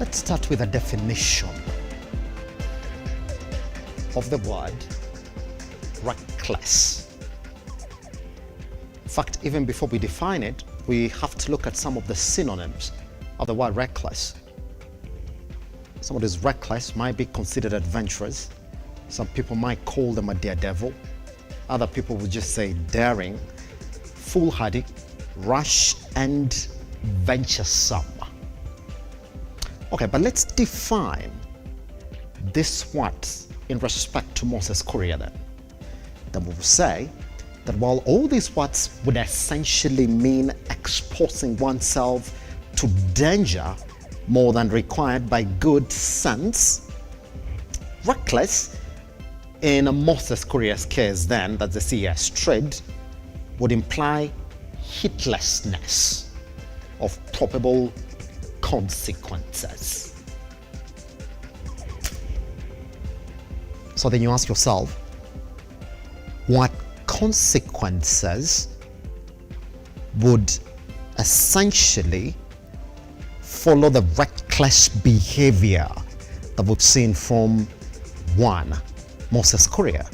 Let's start with a definition of the word reckless. In fact, even before we define it, we have to look at some of the synonyms of the word reckless. Somebody who's reckless might be considered adventurous. Some people might call them a daredevil. Other people would just say daring, foolhardy, rash, and venturesome. Okay, but let's define this word in respect to Moses Kuria then. Then we will say that while all these words would essentially mean exposing oneself to danger more than required by good sense, reckless in Moses Kuria's case then, that the CS trade, would imply heedlessness of probable consequences. So then you ask yourself, what consequences would essentially follow the reckless behavior that we've seen from one, Moses Kuria?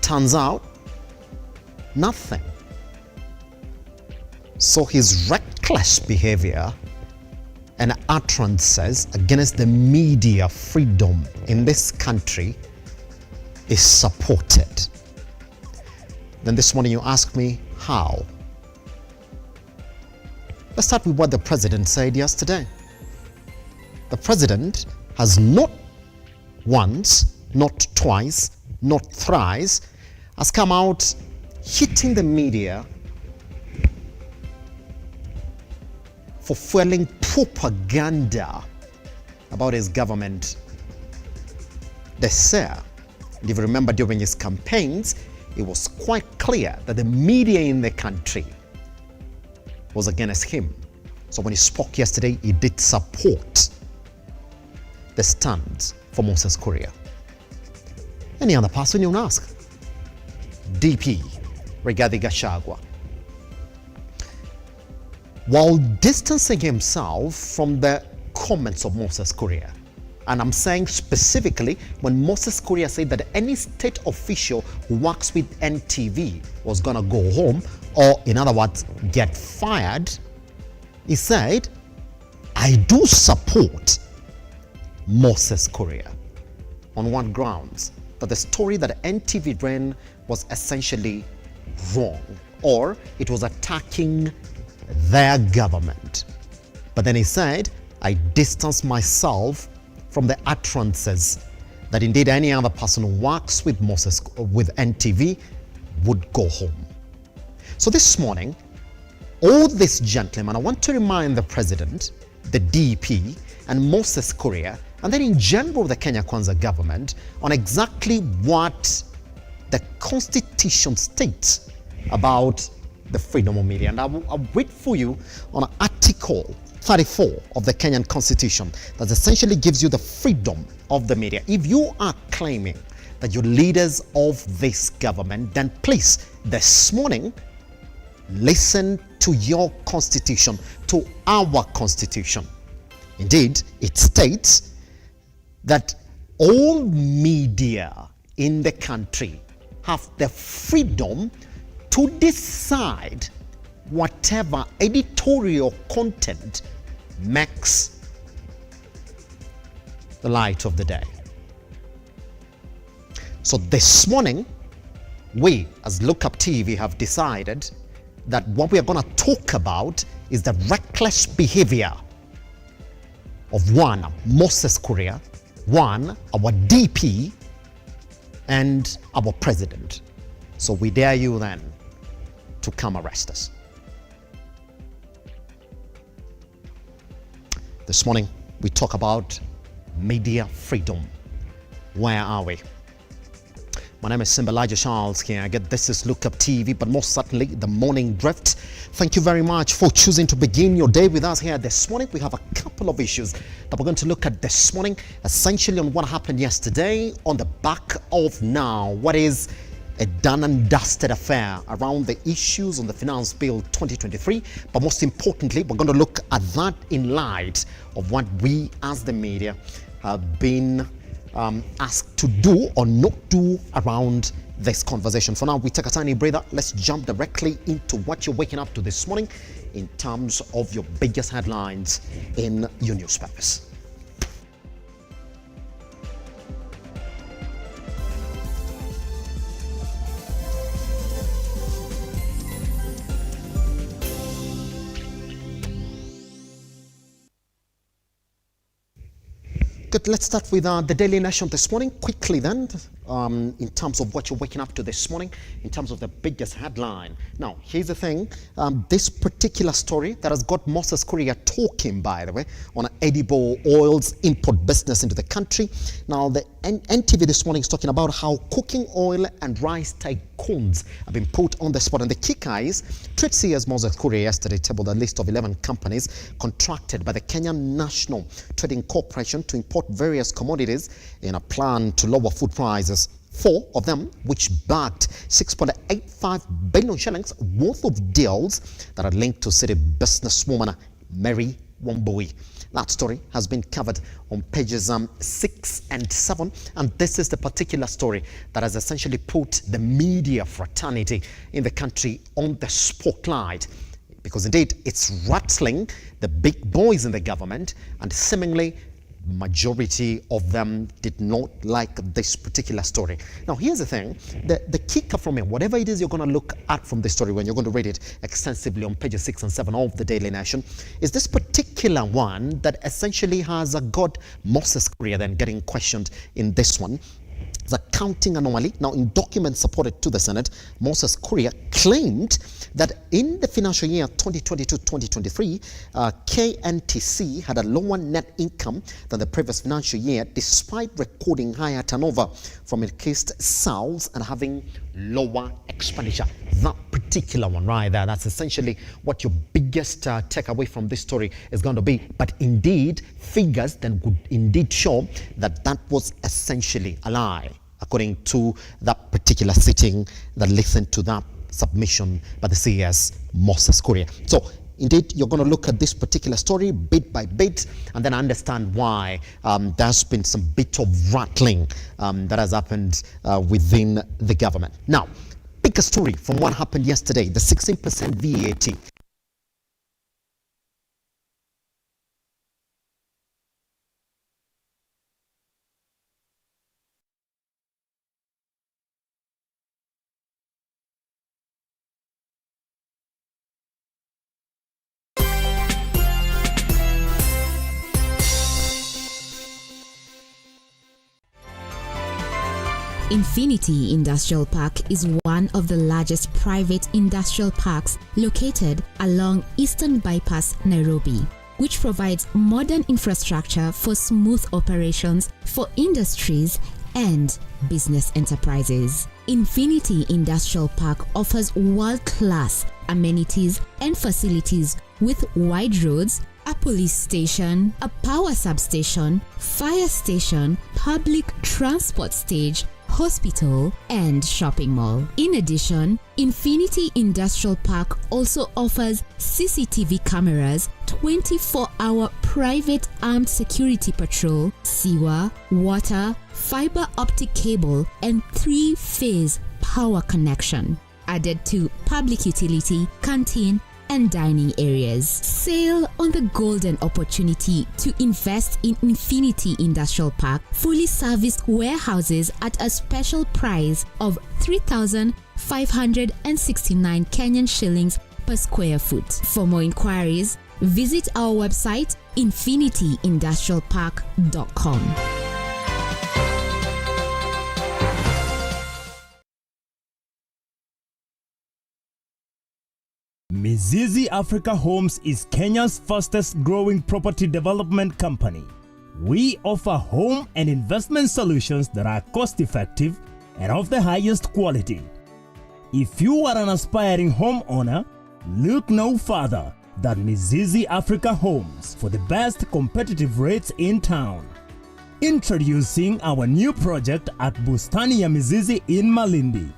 Turns out, nothing. So his reckless behavior and utterances against the media freedom in this country is supported. Then this morning you ask me, how? Let's start with what the president said yesterday. The president has not once, not twice, not thrice, has come out hitting the media for fueling propaganda about his government. They say, and if you remember during his campaigns, it was quite clear that the media in the country was against him. So when he spoke yesterday, he did support the stand for Moses Kuria. Any other person you'll ask? DP, Rigathi Gachagua. While distancing himself from the comments of Moses Kuria, and I'm saying specifically when Moses Kuria said that any state official who works with NTV was gonna go home, or in other words, get fired, he said, I do support Moses Kuria on one grounds, that the story that NTV ran was essentially wrong, or it was attacking their government. But then he said, I distance myself from the utterances that indeed any other person who works with NTV would go home. So this morning, all these gentlemen, I want to remind the president, the DP, and Moses Kuria, and then in general the Kenya Kwanza government, on exactly what the constitution states about the freedom of media. And I'll read for you on Article 34 of the Kenyan Constitution that essentially gives you the freedom of the media. If you are claiming that you're leaders of this government, then please, this morning, listen to your constitution, to our constitution. Indeed, it states that all media in the country have the freedom to decide whatever editorial content makes the light of the day. So this morning, we as Lookuptv have decided that what we are going to talk about is the reckless behavior of one, Moses Kuria, one, our DP, and our president. So we dare you then to come arrest us. This morning, we talk about media freedom. Where are we? My name is Simba Kiage. This is Lookuptv, but most certainly the Morning Drift. Thank you very much for choosing to begin your day with us here this morning. We have a couple of issues that we're going to look at this morning, essentially on what happened yesterday on the back of now what is a done and dusted affair around the issues on the Finance Bill 2023. But most importantly, we're going to look at that in light of what we as the media have been asked to do or not do around this conversation. For now, we take a tiny breather. Let's jump directly into what you're waking up to this morning in terms of your biggest headlines in your newspapers. Good, let's start with the Daily Nation this morning. Quickly then, in terms of what you're waking up to this morning, in terms of the biggest headline. Now, here's the thing. This particular story that has got Moses Kuria talking, by the way, on edible oils import business into the country. Now, the NTV this morning is talking about how cooking oil and rice tycoons have been put on the spot. And the kicker is, Trade CS Moses Kuria yesterday tabled a list of 11 companies contracted by the Kenyan National Trading Corporation to import various commodities in a plan to lower food prices. 4 of them, which backed 6.85 billion shillings worth of deals that are linked to city businesswoman Mary Wambui. That story has been covered on pages 6 and 7, and this is the particular story that has essentially put the media fraternity in the country on the spotlight, because indeed it's rattling the big boys in the government, and seemingly majority of them did not like this particular story. Now, here's the thing. The kicker from it, whatever it is you're going to look at from this story when you're going to read it extensively on pages 6 and 7 of the Daily Nation, is this particular one that essentially has got Moses Kuria then getting questioned in this one. The counting anomaly. Now, in documents supported to the Senate, Moses Kuria claimed that in the financial year 2022-2023, KNTC had a lower net income than the previous financial year, despite recording higher turnover from increased sales and having lower expenditure. That particular one right there, that's essentially what your biggest takeaway from this story is going to be. But indeed, figures then would indeed show that that was essentially a lie, according to that particular sitting that listened to that submission by the CS Moses Kuria. So indeed, you're going to look at this particular story bit by bit and then understand why there's been some bit of rattling that has happened within the government. Now, pick a story from what happened yesterday, the 16% VAT. Infinity Industrial Park is one of the largest private industrial parks located along Eastern Bypass, Nairobi, which provides modern infrastructure for smooth operations for industries and business enterprises. Infinity Industrial Park offers world-class amenities and facilities with wide roads, a police station, a power substation, fire station, public transport stage, hospital, and shopping mall. In addition, Infinity Industrial Park also offers CCTV cameras, 24-hour private armed security patrol, sewer, water, fiber optic cable, and 3-phase power connection, added to public utility, canteen, and dining areas. Sail on the golden opportunity to invest in Infinity Industrial Park fully serviced warehouses at a special price of 3,569 Kenyan shillings per square foot. For more inquiries, visit our website infinityindustrialpark.com. Mizizi Africa Homes is Kenya's fastest growing property development company. We offer home and investment solutions that are cost effective and of the highest quality. If you are an aspiring homeowner, look no further than Mizizi Africa Homes for the best competitive rates in town. Introducing our new project at Bustani ya Mizizi in Malindi.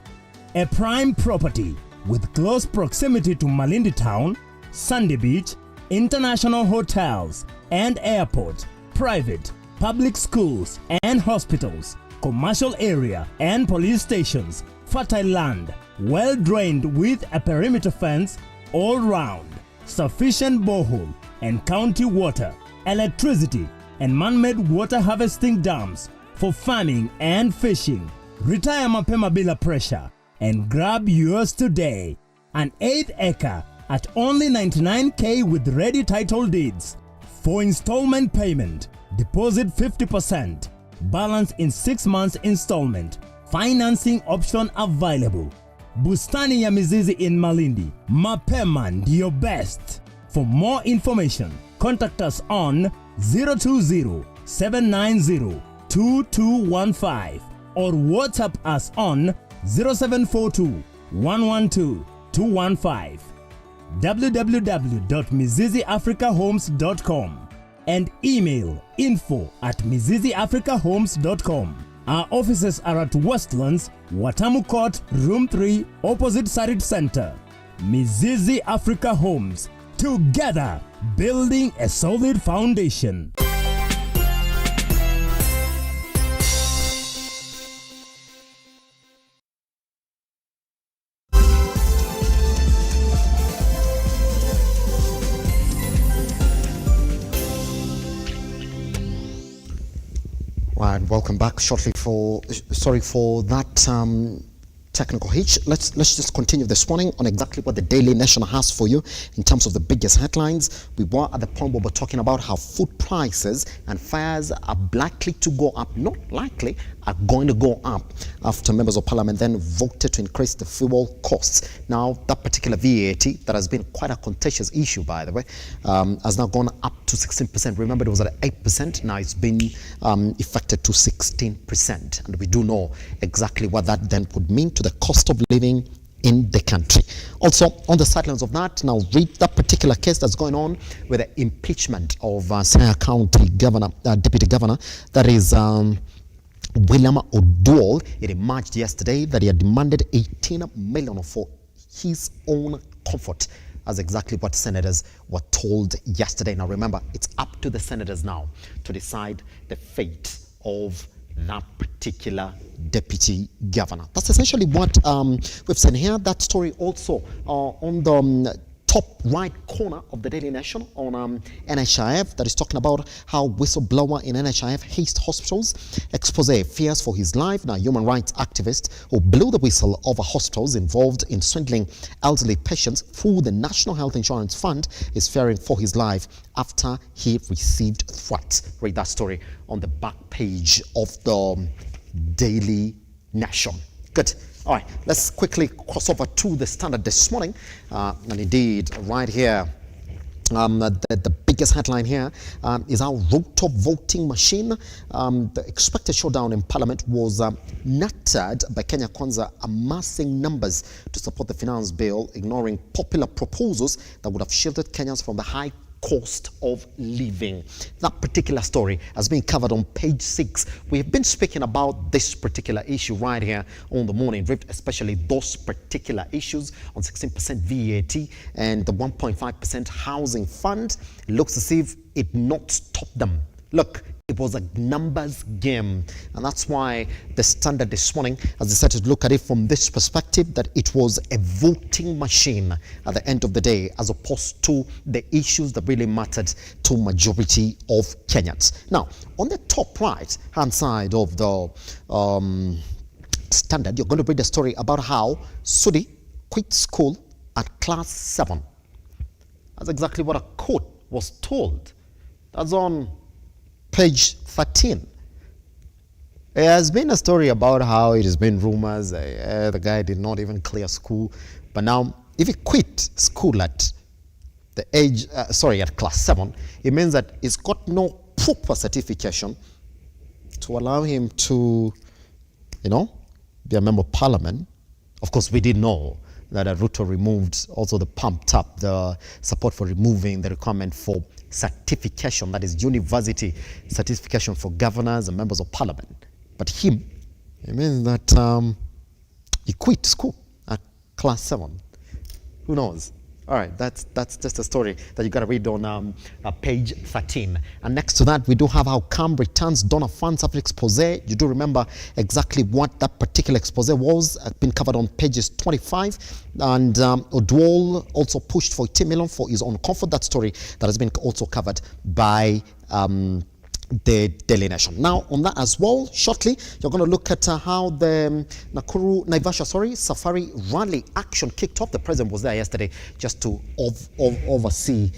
a prime property with close proximity to Malindi Town, Sandy Beach, international hotels and airport, private, public schools and hospitals, commercial area and police stations, fertile land, well drained with a perimeter fence all round, sufficient borehole and county water, electricity and man-made water harvesting dams for farming and fishing. Retire mapema bila pressure and grab yours today. An 8 acre at only 99k with ready title deeds. For installment payment, deposit 50%, balance in 6 months installment. Financing option available. Bustani ya Mizizi in Malindi. Mapema ndiyo best. For more information, contact us on 020-790-2215 or WhatsApp us on 0742-112-215. www.miziziafricahomes.com and email info@miziziafricahomes.com. Our offices are at Westlands, Watamu Court, Room 3, opposite Sarit Center. Mizizi Africa Homes. Together, building a solid foundation. Right, welcome back. Sorry for that technical hitch. Let's just continue this morning on exactly what the Daily Nation has for you in terms of the biggest headlines. We were at the point where we're talking about how food prices and fares are likely to go up, not likely, are going to go up after members of parliament then voted to increase the fuel costs. Now, that particular VAT, that has been quite a contentious issue, by the way, has now gone up to 16%. Remember, it was at 8%. Now it's been effected to 16%. And we do know exactly what that then would mean to the cost of living in the country. Also, on the sidelines of that, now read that particular case that's going on with the impeachment of Siaya County Governor, Deputy Governor, that is William Oduol. It emerged yesterday that he had demanded 18 million for his own comfort. That's exactly what senators were told yesterday. Now remember, it's up to the senators now to decide the fate of that particular deputy governor. That's essentially what we've seen here. That story also on the top right corner of the Daily Nation on NHIF, that is talking about how whistleblower in NHIF hazed hospitals, expose fears for his life. Now, human rights activist who blew the whistle over hospitals involved in swindling elderly patients through the National Health Insurance Fund is fearing for his life after he received threats. Read that story on the back page of the Daily Nation. Good. All right, let's quickly cross over to the Standard this morning. And indeed, right here, the biggest headline here is our rotor voting machine. The expected showdown in Parliament was nutted by Kenya Kwanza amassing numbers to support the finance bill, ignoring popular proposals that would have shielded Kenyans from the high cost of living. That particular story has been covered on page 6. We have been speaking about this particular issue right here on the morning drift, especially those particular issues on 16% VAT and the 1.5% housing fund. It looks as if it not stopped them. Look, it was a numbers game, and that's why the Standard this morning has decided to look at it from this perspective, that it was a voting machine at the end of the day, as opposed to the issues that really mattered to majority of Kenyans. Now, on the top right hand side of the Standard, you're going to read the story about how Sudi quit school at class 7. That's exactly what a court was told. That's on page 13. There has been a story about how it has been rumors the guy did not even clear school, but now if he quit school at the age, at class 7, it means that he's got no proper certification to allow him to, be a member of parliament. Of course, we did know that Ruto removed also pumped up the support for removing the requirement for certification, that is university certification for governors and members of parliament. But it means that He quit school at class 7. Who knows? All right, that's just a story that you got to read on page 13. And next to that, we do have how CAM returns donor funds after expose. You do remember exactly what that particular expose was. Been covered on pages 25. And Odwal also pushed for 10 million for his own comfort. That story that has been also covered by the Daily Nation. Now, on that as well, shortly, you're going to look at how the Naivasha Safari Rally action kicked off. The president was there yesterday just to oversee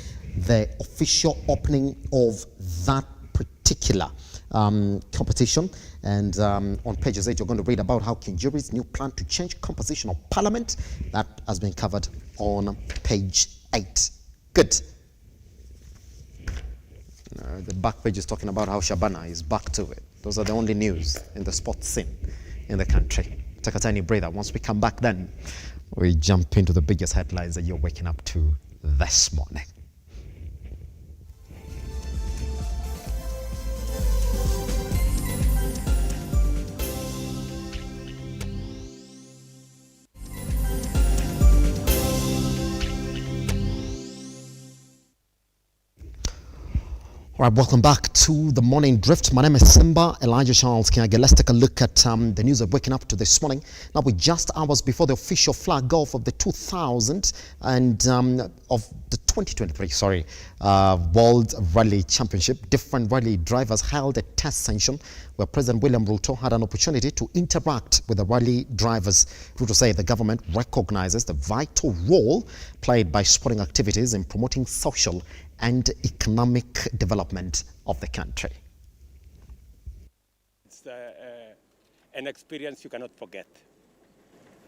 the official opening of that particular competition. And on pages 8, you're going to read about how Kinjuri's new plan to change composition of parliament. That has been covered on page 8. Good. The back page is talking about how Shabana is back to it. Those are the only news in the sports scene in the country. Take a tiny breather. Once we come back, then we jump into the biggest headlines that you're waking up to this morning. All right, welcome back to the Morning Drift. My name is Simba Kiage. Let's take a look at the news of waking up to this morning. Now, we're just hours before the official flag off of the 2000 and of the 2023, World Rally Championship. Different rally drivers held a test session where President William Ruto had an opportunity to interact with the rally drivers. Ruto said the government recognizes the vital role played by sporting activities in promoting social and economic development of the country. It's an experience you cannot forget.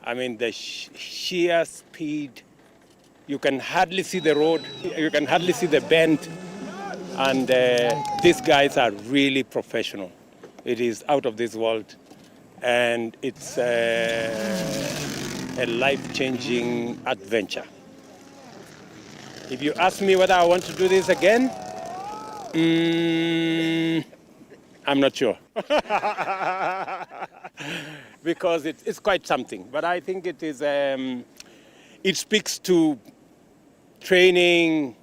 I mean, the sheer speed, you can hardly see the road, you can hardly see the bend, and these guys are really professional. It is out of this world, and it's a life-changing adventure. If you ask me whether I want to do this again, I'm not sure. Because it's quite something. But I think it is. It speaks to training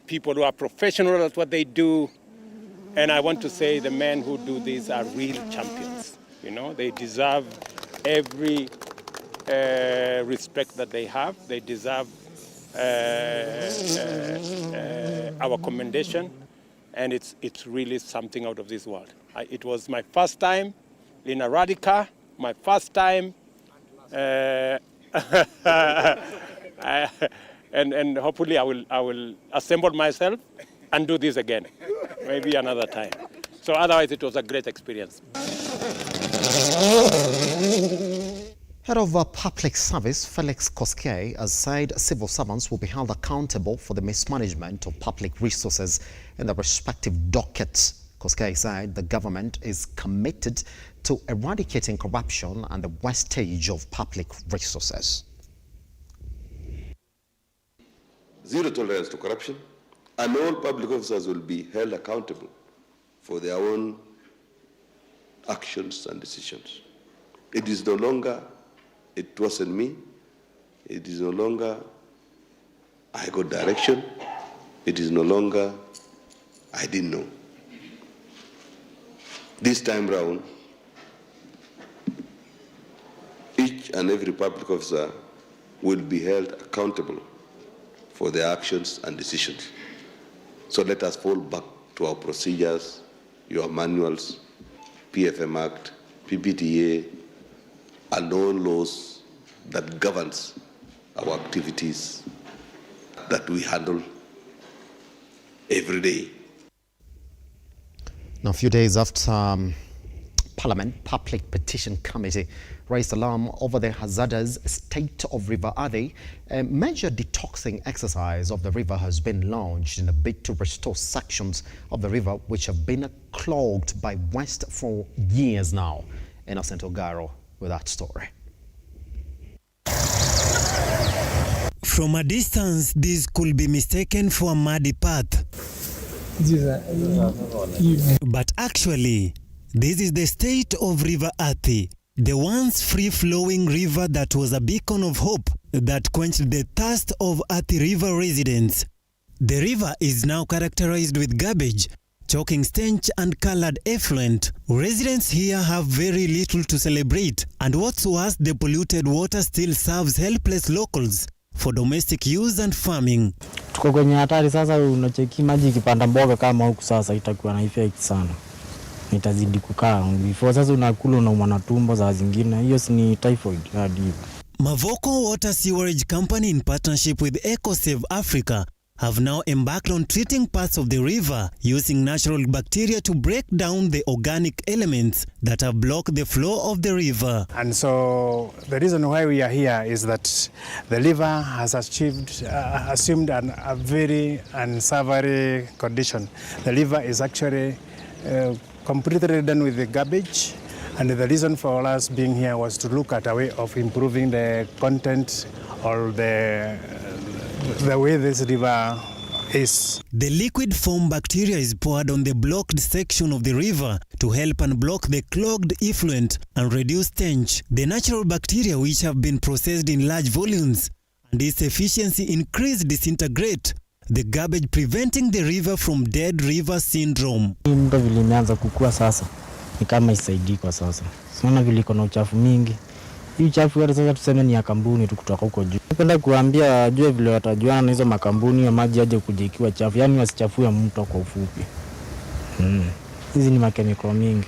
people who are professional at what they do. And I want to say the men who do this are real champions. You know, they deserve every respect that they have. They deserve our commendation, and it's really something out of this world. It was my first time in a rally car, my first time, and hopefully I will assemble myself and do this again, maybe another time. So otherwise, it was a great experience. Head of Public Service, Felix Koskei, has said civil servants will be held accountable for the mismanagement of public resources in their respective dockets. Koskei said the government is committed to eradicating corruption and the wastage of public resources. Zero tolerance to corruption, and all public officers will be held accountable for their own actions and decisions. It is no longer it wasn't me. It is no longer I got direction. It is no longer I didn't know. This time round, each and every public officer will be held accountable for their actions and decisions. So let us fall back to our procedures, your manuals, PFM Act, PPTA, and all laws that governs our activities that we handle every day. Now, a few days after Parliament Public Petition Committee raised alarm over the hazardous state of River Athi, a major detoxing exercise of the river has been launched in a bid to restore sections of the river which have been clogged by waste for years now. Innocent Ogaro with that story. From a distance, this could be mistaken for a muddy path. But actually, this is the state of River Athi, The once free-flowing river that was a beacon of hope that quenched the thirst of Athi River residents. The river is now characterized with garbage, choking stench and colored effluent. Residents here have very little to celebrate, and what's worse, the polluted water still serves helpless locals for domestic use and farming. Tuko kwenye hatari sasa, unacheki maji ikipanda mboga kama huku sasa itakuwa na effect sana. Itazidi kukaa. Before sasa unakula unaumwa na tumbo za zingine. Hiyo ni typhoid hadi. Mavoko Water Sewerage Company in partnership with EcoSave Africa have now embarked on treating parts of the river using natural bacteria to break down the organic elements that have blocked the flow of the river. And so the reason why we are here is that the river has assumed a very unsavory condition. The river is actually completely done with the garbage, and the reason for us being here was to look at a way of improving the content or the way this river is. The liquid foam bacteria is poured on the blocked section of the river to help unblock the clogged effluent and reduce stench. The natural bacteria, which have been processed in large volumes and its efficiency increased, disintegrate the garbage, preventing the river from dead river syndrome. Mto vile imeanza kukua sasa ni kama isaidii kwa sasa. Sina vile iko na uchafu mingi. Hii uchafu yote sasa tuseme ni ya kampuni tu kutoka huko juu. Napenda kuambia ajue vile watajuana na hizo makampuni ya maji aje kujikiwa chafu. Yaani wasichafue mto kwa ufupi. Hizi ni makemikali mingi.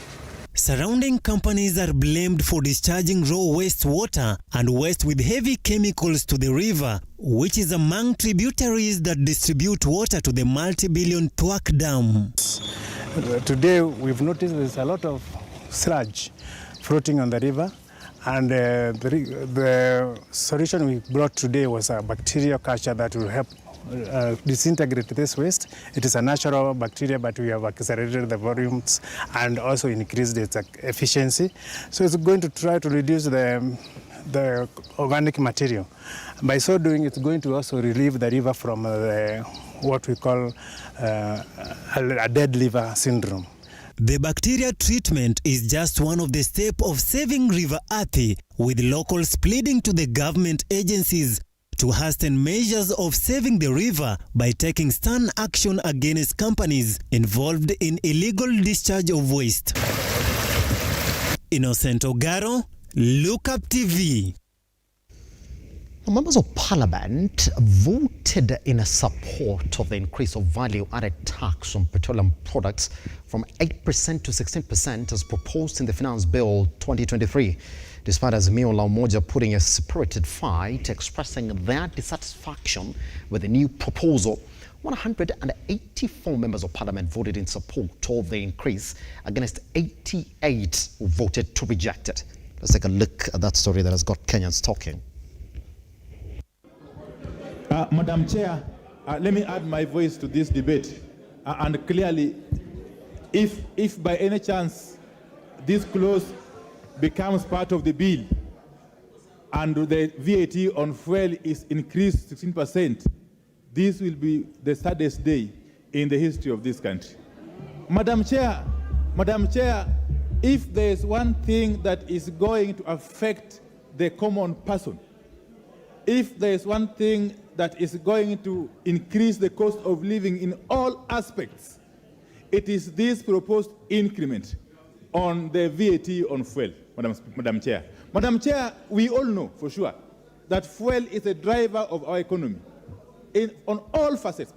Surrounding companies are blamed for discharging raw wastewater and waste with heavy chemicals to the river, which is among tributaries that distribute water to the multi-billion Thwak Dam. Today we've noticed there's a lot of sludge floating on the river, and the solution we brought today was a bacteria culture that will help disintegrate this waste. It is a natural bacteria, but we have accelerated the volumes and also increased its efficiency. So it's going to try to reduce the organic material. By so doing, it's going to also relieve the river from what we call a dead liver syndrome. The bacteria treatment is just one of the steps of saving River Athi, with locals pleading to the government agencies to hasten measures of saving the river by taking stern action against companies involved in illegal discharge of waste. Innocent Ogaro, Lookuptv. Members of Parliament voted in support of the increase of value-added tax on petroleum products from 8% to 16% as proposed in the Finance Bill 2023. Despite Azimio la Umoja putting a spirited fight, expressing their dissatisfaction with the new proposal, 184 members of Parliament voted in support of the increase against 88 who voted to reject it. Let's take a look at that story that has got Kenyans talking. Madam Chair, let me add my voice to this debate. And clearly, if by any chance this clause becomes part of the bill and the VAT on fuel is increased 16%, this will be the saddest day in the history of this country. Madam Chair, if there is one thing that is going to affect the common person, if there is one thing that is going to increase the cost of living in all aspects, it is this proposed increment on the VAT on fuel, Madam Chair. Madam Chair, we all know for sure that fuel is a driver of our economy on all facets.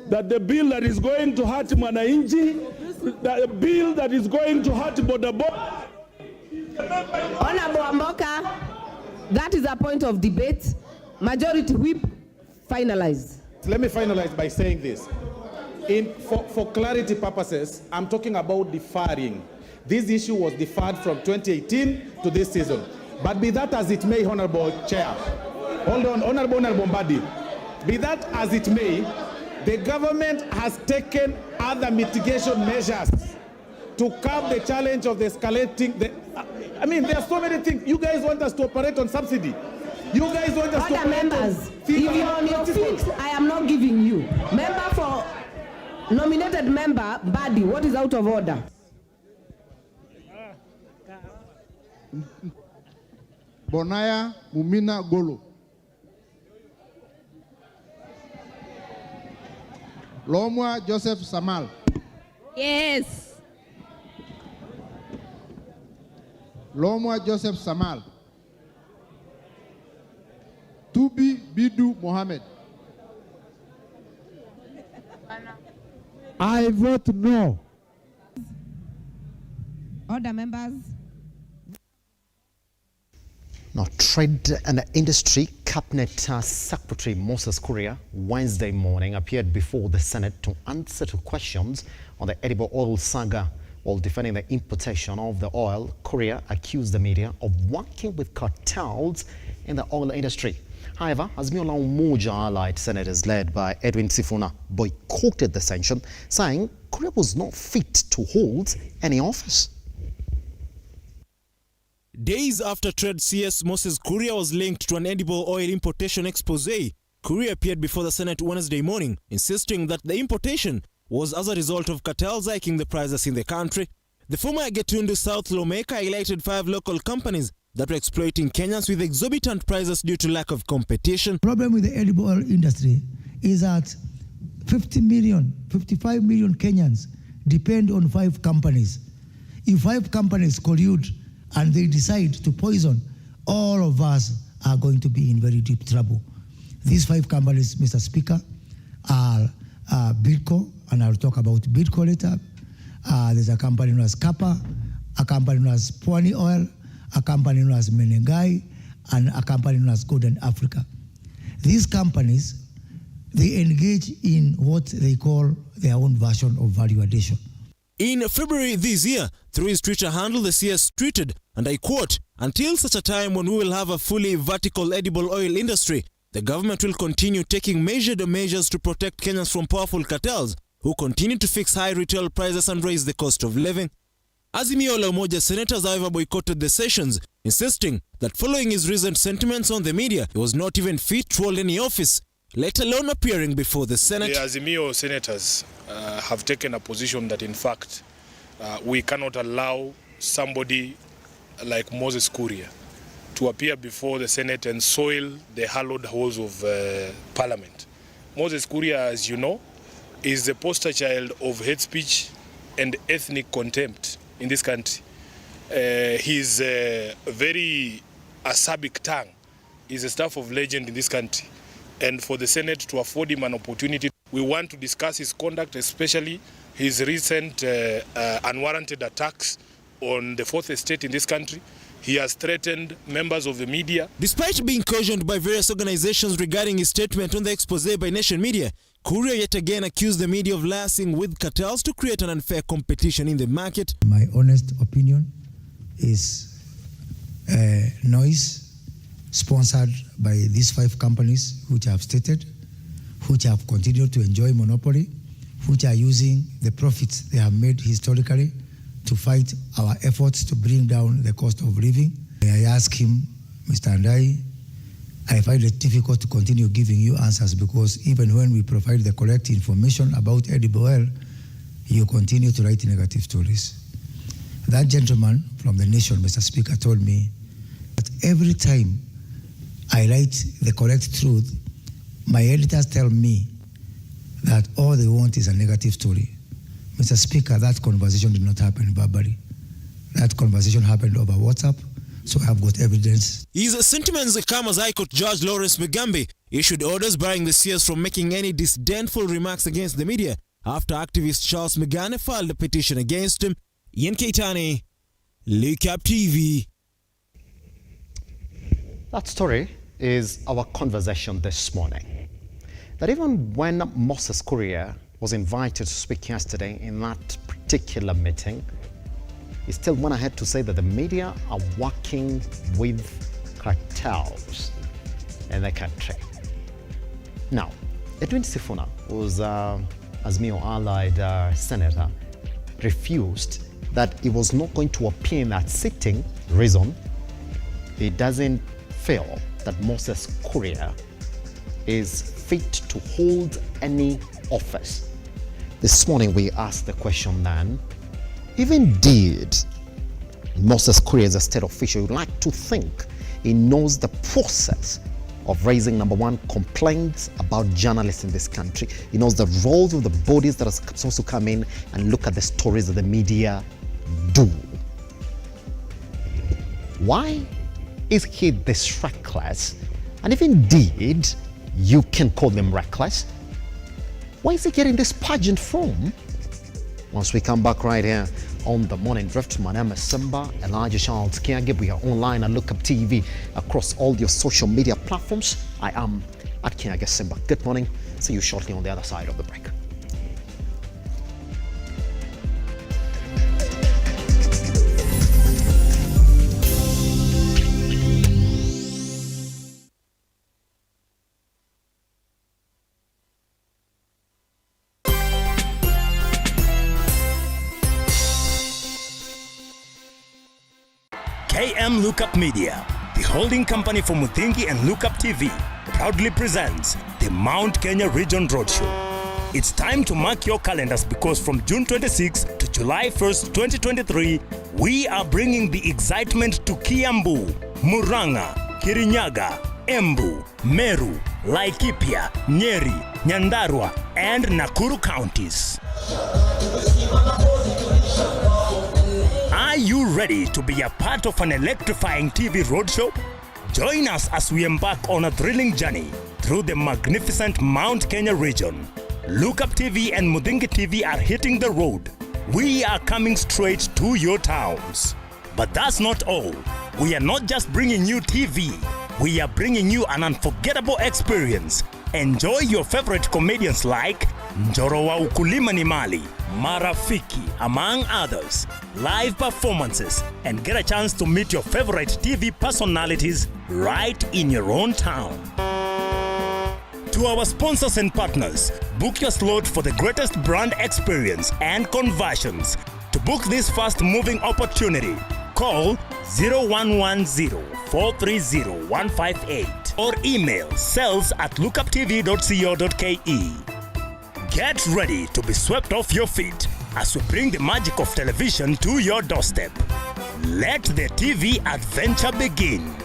That the bill that is going to hurt Mwananchi, the bill that is going to hurt Bodaboda. Honorable Amboka, that is a point of debate. Majority whip finalized. Let me finalize by saying this. For clarity purposes, I'm talking about deferring. This issue was deferred from 2018 to this season. But be that as it may, Honorable Chair, hold on, Honorable Badi, be that as it may, the government has taken other mitigation measures to curb the challenge of the escalating. There are so many things. You guys want us to operate on subsidy. You guys want us to operate members, if you're on your feet, I am not giving you. Member for nominated member, Badi, what is out of order? Bonaya Mumina Golo. Lomwa Joseph Samal. Yes. Lomwa Joseph Samal. Tubi Bidu Mohammed. I vote no. Order, members. Now, Trade and Industry Cabinet Secretary Moses Kuria Wednesday morning appeared before the Senate to answer to questions on the edible oil saga. While defending the importation of the oil, Kuria accused the media of working with cartels in the oil industry. However, Azimio la Umoja allied senators led by Edwin Sifuna boycotted the session, saying Kuria was not fit to hold any office. Days after Trade CS Moses Kuria was linked to an edible oil importation expose, Kuria appeared before the Senate Wednesday morning, insisting that the importation was as a result of cartels hiking the prices in the country. The former Getundu South lawmaker highlighted 5 local companies that were exploiting Kenyans with exorbitant prices due to lack of competition. The problem with the edible oil industry is that 55 million Kenyans depend on 5 companies. If 5 companies collude and they decide to poison, all of us are going to be in very deep trouble. These 5 companies, Mr. Speaker, are Bidco, and I'll talk about Bidco later. There's a company known as Kappa, a company known as Pwani Oil, a company known as Menengai, and a company known as Golden Africa. These companies, they engage in what they call their own version of value addition. In February this year, through his Twitter handle, the CS tweeted, and I quote, "Until such a time when we will have a fully vertical edible oil industry, the government will continue taking measured measures to protect Kenyans from powerful cartels who continue to fix high retail prices and raise the cost of living." Azimio la Umoja senators, however, boycotted the sessions, insisting that following his recent sentiments on the media, he was not even fit to hold any office, let alone appearing before the Senate. The Azimio senators have taken a position that, in fact, we cannot allow somebody like Moses Kuria to appear before the Senate and soil the hallowed halls of Parliament. Moses Kuria, as you know, is the poster child of hate speech and ethnic contempt in this country. He's a very acerbic tongue. He's a staff of legend in this country. And for the Senate to afford him an opportunity, we want to discuss his conduct, especially his recent unwarranted attacks on the Fourth Estate in this country. He has threatened members of the media. Despite being cautioned by various organizations regarding his statement on the expose by Nation Media, Kuria yet again accused the media of liaising with cartels to create an unfair competition in the market. My honest opinion is noise sponsored by these 5 companies which I have stated, which have continued to enjoy monopoly, which are using the profits they have made historically to fight our efforts to bring down the cost of living. I ask him, Mr. Andai, I find it difficult to continue giving you answers because even when we provide the correct information about edible oil, you continue to write negative stories. That gentleman from the Nation, Mr. Speaker, told me that every time I write the correct truth, my editors tell me that all they want is a negative story. Mr. Speaker, that conversation did not happen verbally. That conversation happened over WhatsApp, so I have got evidence. His sentiments come as High Court Judge Lawrence Mugambi issued orders barring the CS from making any disdainful remarks against the media after activist Charles Megane filed a petition against him. Ian Keitani, Lookuptv. That story is our conversation this morning. That even when Moses Kuria was invited to speak yesterday in that particular meeting, he still went ahead to say that the media are working with cartels in the country. Now, Edwin Sifuna, who's Azimio allied senator, refused that he was not going to appear in that sitting. Reason, he doesn't feel that Moses Kuria is fit to hold any office. This morning we asked the question then, if indeed Moses Kuria is a state official. You'd like to think he knows the process of raising, number one, complaints about journalists in this country. He knows the roles of the bodies that are supposed to come in and look at the stories that the media do. Why is he this reckless? And if indeed you can call them reckless, why is he getting this pageant from? Once we come back right here on The Morning Drift, my name is Simba Kiage. We are online at Lookuptv across all your social media platforms. I am at Kiage Simba. Good morning. See you shortly on the other side of the break. KM Lookup Media, the holding company for Muthingi and Lookuptv, proudly presents the Mount Kenya Region Roadshow. It's time to mark your calendars because from June 26 to July 1st, 2023, we are bringing the excitement to Kiambu, Murang'a, Kirinyaga, Embu, Meru, Laikipia, Nyeri, Nyandarua, and Nakuru counties. Are you ready to be a part of an electrifying TV roadshow? Join us as we embark on a thrilling journey through the magnificent Mount Kenya region. Lookuptv and Muthingi TV are hitting the road. We are coming straight to your towns. But that's not all. We are not just bringing you TV. We are bringing you an unforgettable experience. Enjoy your favorite comedians like Njoro wa Ukulima ni Mali, Marafiki, among others, live performances, and get a chance to meet your favorite TV personalities right in your own town. To our sponsors and partners, book your slot for the greatest brand experience and conversions. To book this fast-moving opportunity, call 0110-430-158 or email sales@lookuptv.co.ke. Get ready to be swept off your feet as we bring the magic of television to your doorstep. Let the TV adventure begin.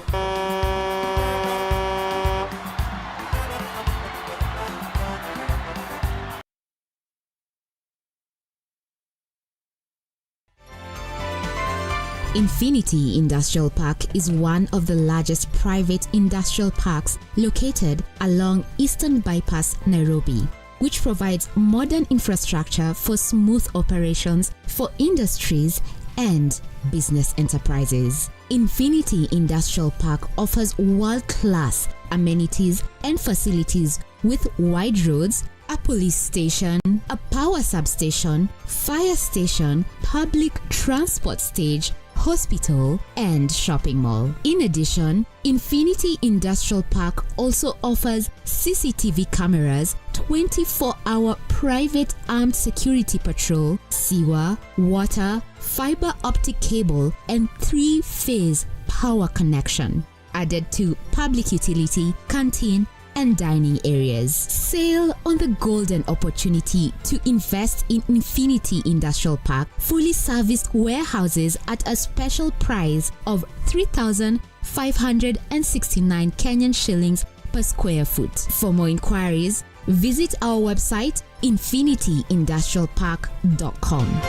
Infinity Industrial Park is one of the largest private industrial parks located along Eastern Bypass, Nairobi, which provides modern infrastructure for smooth operations for industries and business enterprises. Infinity Industrial Park offers world-class amenities and facilities with wide roads, a police station, a power substation, fire station, public transport stage, hospital, and shopping mall. In addition, Infinity Industrial Park also offers CCTV cameras, 24-hour private armed security patrol, sewer, water, fiber optic cable, and 3-phase power connection, added to public utility, canteen, and dining areas. Sail on the golden opportunity to invest in Infinity Industrial Park fully serviced warehouses at a special price of 3,569 Kenyan shillings per square foot. For more inquiries, visit our website infinityindustrialpark.com.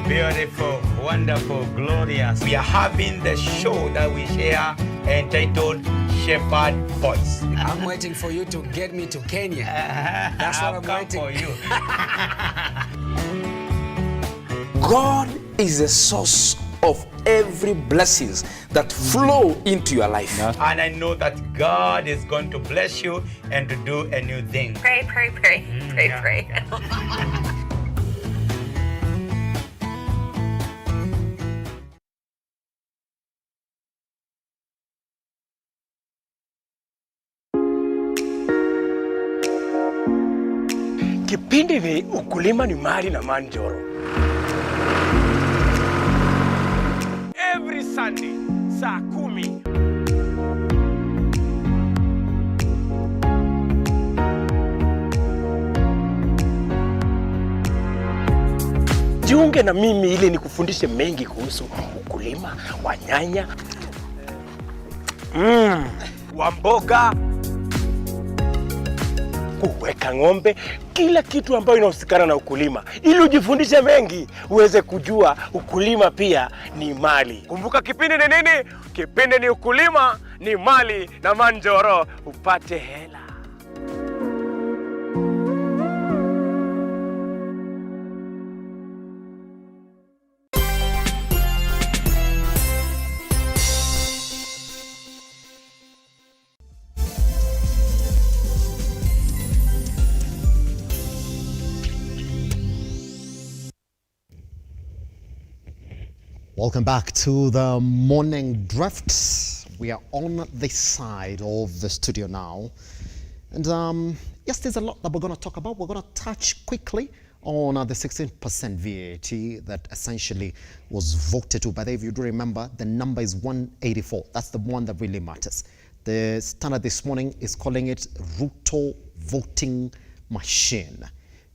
Beautiful, wonderful, glorious. We are having the show that we share entitled Shepherd Voice. I'm waiting for you to get me to Kenya. That's what I'm waiting for you. God is the source of every blessings that flow into your life. And I know that God is going to bless you and to do a new thing. Pray. Pray. Kipindi ni ukulima ni mali na Manjoro. Every Sunday saa 10 jiunge na mimi ili nikufundishe mengi kuhusu ukulima wa nyanya, wa mboga, kuweka ng'ombe, kila kitu ambayo inahusikana na ukulima, ili ujifundishe mengi, uweze kujua ukulima pia ni mali. Kumbuka kipindi ni nini? Kipindi ni ukulima ni mali na Manjoro, upate hela. Welcome back to the morning drift. We are on this side of the studio now. And yes, there's a lot that we're going to talk about. We're going to touch quickly on the 16% VAT that essentially was voted to. But if you do remember, the number is 184. That's the one that really matters. The Standard this morning is calling it Ruto voting machine.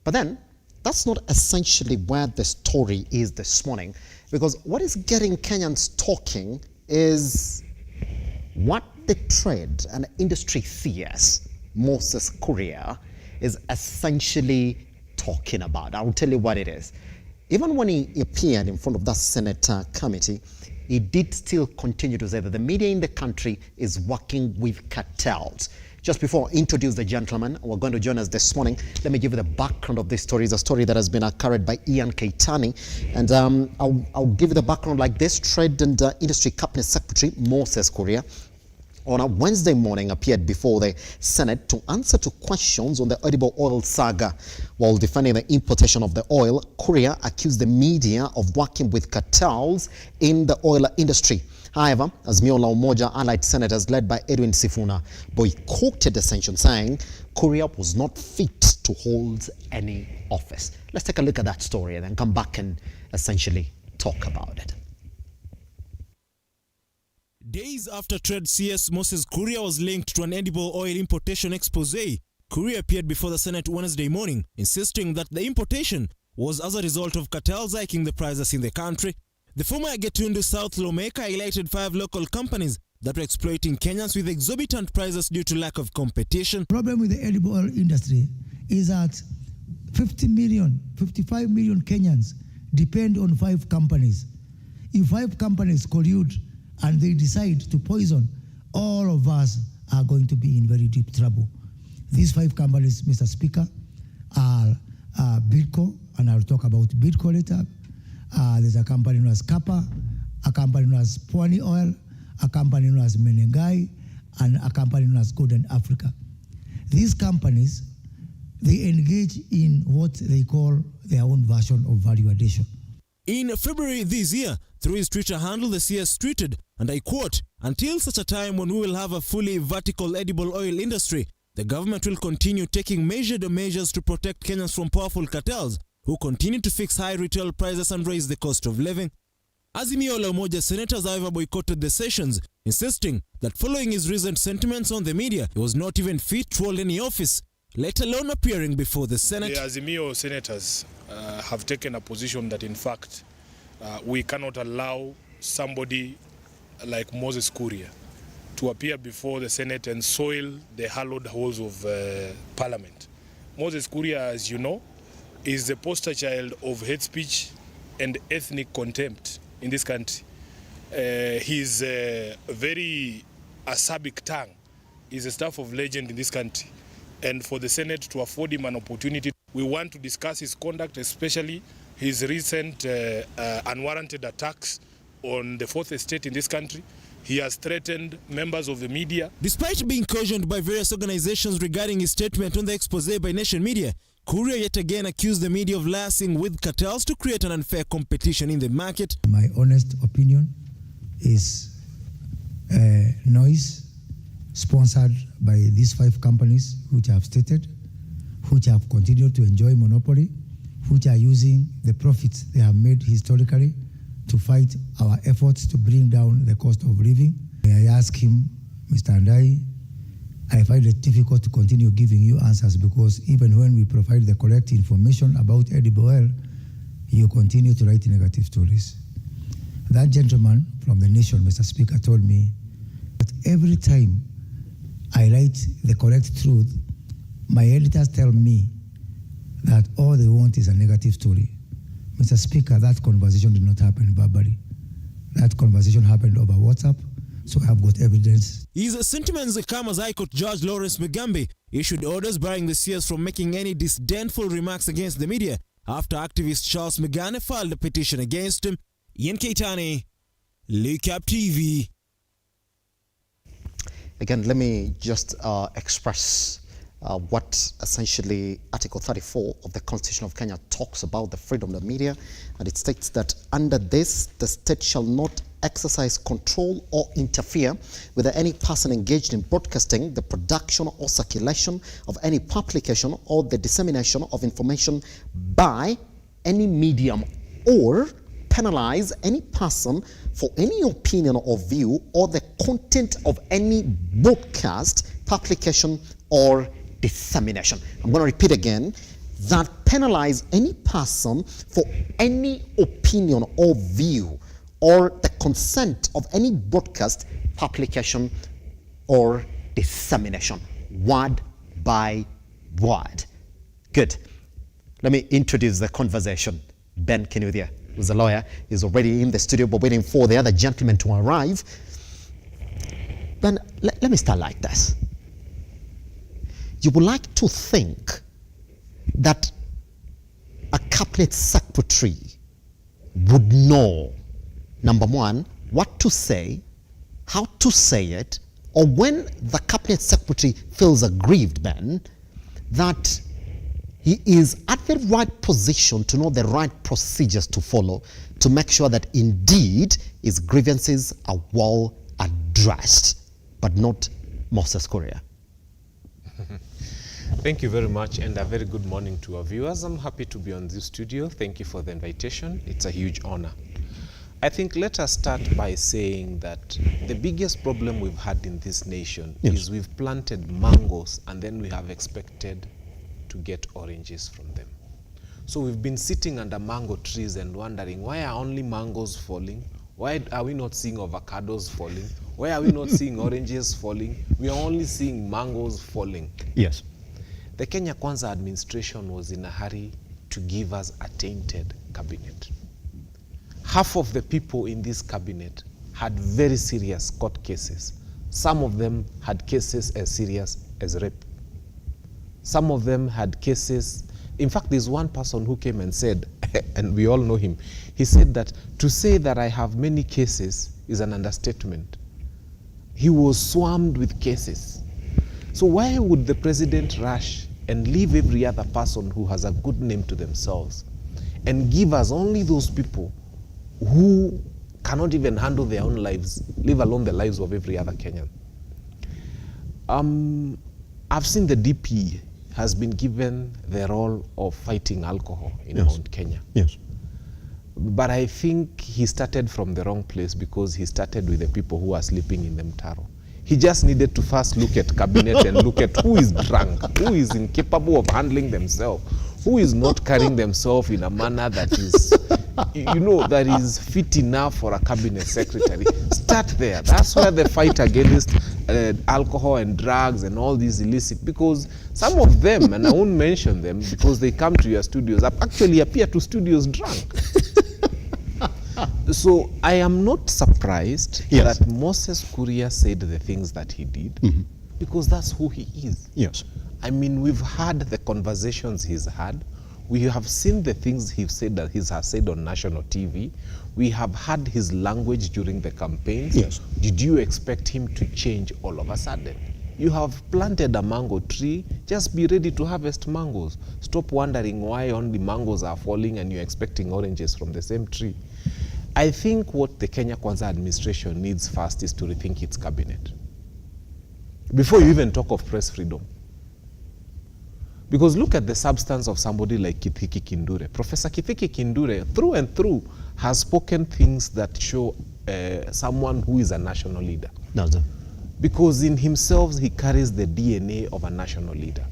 But then, that's not essentially where the story is this morning. Because what is getting Kenyans talking is what the trade and industry CS, Moses Kuria, is essentially talking about. I will tell you what it is. Even when he appeared in front of that Senate committee, he did still continue to say that the media in the country is working with cartels. Just before I introduce the gentleman who are going to join us this morning, let me give you the background of this story. It's a story that has been carried by Ian Keitani. And I'll give you the background like this. Trade and Industry Cabinet Secretary Moses Kuria on a Wednesday morning appeared before the Senate to answer to questions on the edible oil saga. While defending the importation of the oil, Kuria accused the media of working with cartels in the oil industry. However, Azimio la Umoja allied senators led by Edwin Sifuna boycotted the sanction, saying Kuria was not fit to hold any office. Let's take a look at that story and then come back and essentially talk about it. Days after Trade CS Moses Kuria was linked to an edible oil importation expose, Kuria appeared before the Senate Wednesday morning, insisting that the importation was as a result of cartels hiking the prices in the country. The former Getundu South lawmaker highlighted 5 local companies that were exploiting Kenyans with exorbitant prices due to lack of competition. The problem with the edible oil industry is that 55 million Kenyans depend on 5 companies. If 5 companies collude and they decide to poison, all of us are going to be in very deep trouble. These 5 companies, Mr. Speaker, are Bidco, and I'll talk about Bidco later. There's a company known as Kappa, a company known as Pwani Oil, a company known as Menengai, and a company known as Golden Africa. These companies, they engage in what they call their own version of value addition. In February this year, through his Twitter handle, the CS tweeted, and I quote, "Until such a time when we will have a fully vertical edible oil industry, the government will continue taking measured measures to protect Kenyans from powerful cartels who continue to fix high retail prices and raise the cost of living." Azimio la Umoja senators, however, boycotted the sessions, insisting that following his recent sentiments on the media, he was not even fit to hold any office, let alone appearing before the Senate. The Azimio senators have taken a position that, in fact, we cannot allow somebody like Moses Kuria to appear before the Senate and soil the hallowed halls of Parliament. Moses Kuria, as you know, is the poster child of hate speech and ethnic contempt in this country. He's a very acerbic tongue. He's a staff of legend in this country. And for the Senate to afford him an opportunity, we want to discuss his conduct, especially his recent unwarranted attacks on the fourth estate in this country. He has threatened members of the media. Despite being cautioned by various organizations regarding his statement on the expose by Nation Media, Kuria yet again accused the media of liaising with cartels to create an unfair competition in the market. My honest opinion is noise sponsored by these 5 companies which I have stated, which have continued to enjoy monopoly, which are using the profits they have made historically to fight our efforts to bring down the cost of living. I ask him, Mr. Andai, I find it difficult to continue giving you answers because even when we provide the correct information about edible oil, you continue to write negative stories. That gentleman from the nation, Mr. Speaker, told me that every time I write the correct truth, my editors tell me that all they want is a negative story. Mr. Speaker, that conversation did not happen verbally. That conversation happened over WhatsApp, so I have got evidence. His sentiments come as High Court Judge Lawrence Mugambi issued orders barring the CS from making any disdainful remarks against the media after activist Charles Mugane filed a petition against him. Ian Keitani, Lookuptv. Again, let me just express what essentially Article 34 of the Constitution of Kenya talks about the freedom of the media, and it states that under this, the state shall not exercise control or interfere with any person engaged in broadcasting, the production or circulation of any publication or the dissemination of information by any medium, or penalize any person for any opinion or view or the content of any broadcast, publication, or dissemination. I'm going to repeat again, that penalize any person for any opinion or view or the consent of any broadcast, publication, or dissemination, word by word. Good. Let me introduce the conversation. Ben Kinuthia, who's a lawyer, is already in the studio, but waiting for the other gentleman to arrive. Ben, let me start like this. You would like to think that a cabinet secretary would know, number one, what to say, how to say it, or when the cabinet secretary feels aggrieved, Ben, that he is at the right position to know the right procedures to follow to make sure that indeed his grievances are well addressed, but not Moses Kuria. Thank you very much, and a very good morning to our viewers. I'm happy to be on this studio. Thank you for the invitation. It's a huge honor. I think let us start by saying that the biggest problem we've had in this nation is we've planted mangoes and then we have expected to get oranges from them. So we've been sitting under mango trees and wondering, why are only mangoes falling? Why are we not seeing avocados falling? Why are we not seeing oranges falling? We are only seeing mangoes falling. Yes. The Kenya Kwanza administration was in a hurry to give us a tainted cabinet. Half of the people in this cabinet had very serious court cases. Some of them had cases as serious as rape. Some of them had cases, in fact, there's one person who came and said, and we all know him, he said that to say that I have many cases is an understatement. He was swarmed with cases. So why would the president rush and leave every other person who has a good name to themselves and give us only those people who cannot even handle their own lives, leave alone the lives of every other Kenyan? I've seen the DP has been given the role of fighting alcohol in Mount Kenya. Yes. But I think he started from the wrong place because he started with the people who are sleeping in the mtaro. He just needed to first look at cabinet and look at who is drunk, who is incapable of handling themselves, who is not carrying themselves in a manner that is, that is fit enough for a cabinet secretary. Start there. That's where the fight against alcohol and drugs and all these illicit, because some of them, and I won't mention them because they come to your studios, actually appear to studios drunk. So I am not surprised that Moses Kuria said the things that he did, because that's who he is. Yes. I mean, we've had the conversations he's had. We have seen the things he has said on national TV. We have had his language during the campaigns. Yes. Did you expect him to change all of a sudden? You have planted a mango tree, just be ready to harvest mangoes. Stop wondering why only mangoes are falling and you're expecting oranges from the same tree. I think what the Kenya Kwanza administration needs first is to rethink its cabinet. Before you even talk of press freedom. Because look at the substance of somebody like Kithiki Kindure. Professor Kithiki Kindure, through and through, has spoken things that show someone who is a national leader. No, sir. Because in himself, he carries the DNA of a national leader.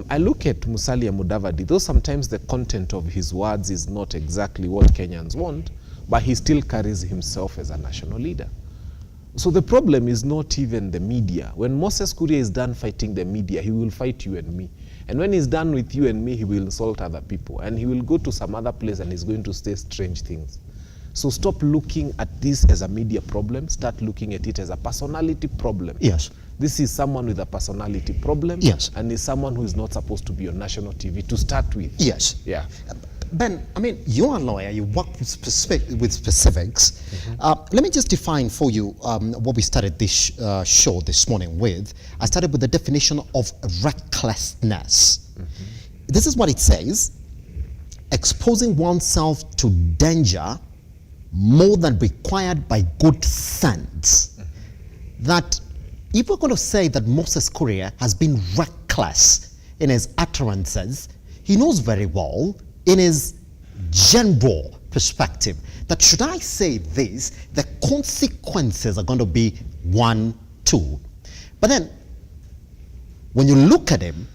I look at Musalia Mudavadi, though sometimes the content of his words is not exactly what Kenyans want, but he still carries himself as a national leader. So the problem is not even the media. When Moses Kuria is done fighting the media, he will fight you and me. And when he's done with you and me, he will insult other people. And he will go to some other place and he's going to say strange things. So stop looking at this as a media problem. Start looking at it as a personality problem. Yes. This is someone with a personality problem. Yes. And is someone who is not supposed to be on national TV to start with. Yes. Yeah. Ben, I mean, you're a lawyer, you work with specifics. Let me just define for you what we started this show this morning with. I started with the definition of recklessness. This is what it says: exposing oneself to danger more than required by good sense. That if we're going to say that Moses Kuria has been reckless in his utterances, he knows very well in his general perspective that should I say this, the consequences are going to be 1, 2. But then when you look at him,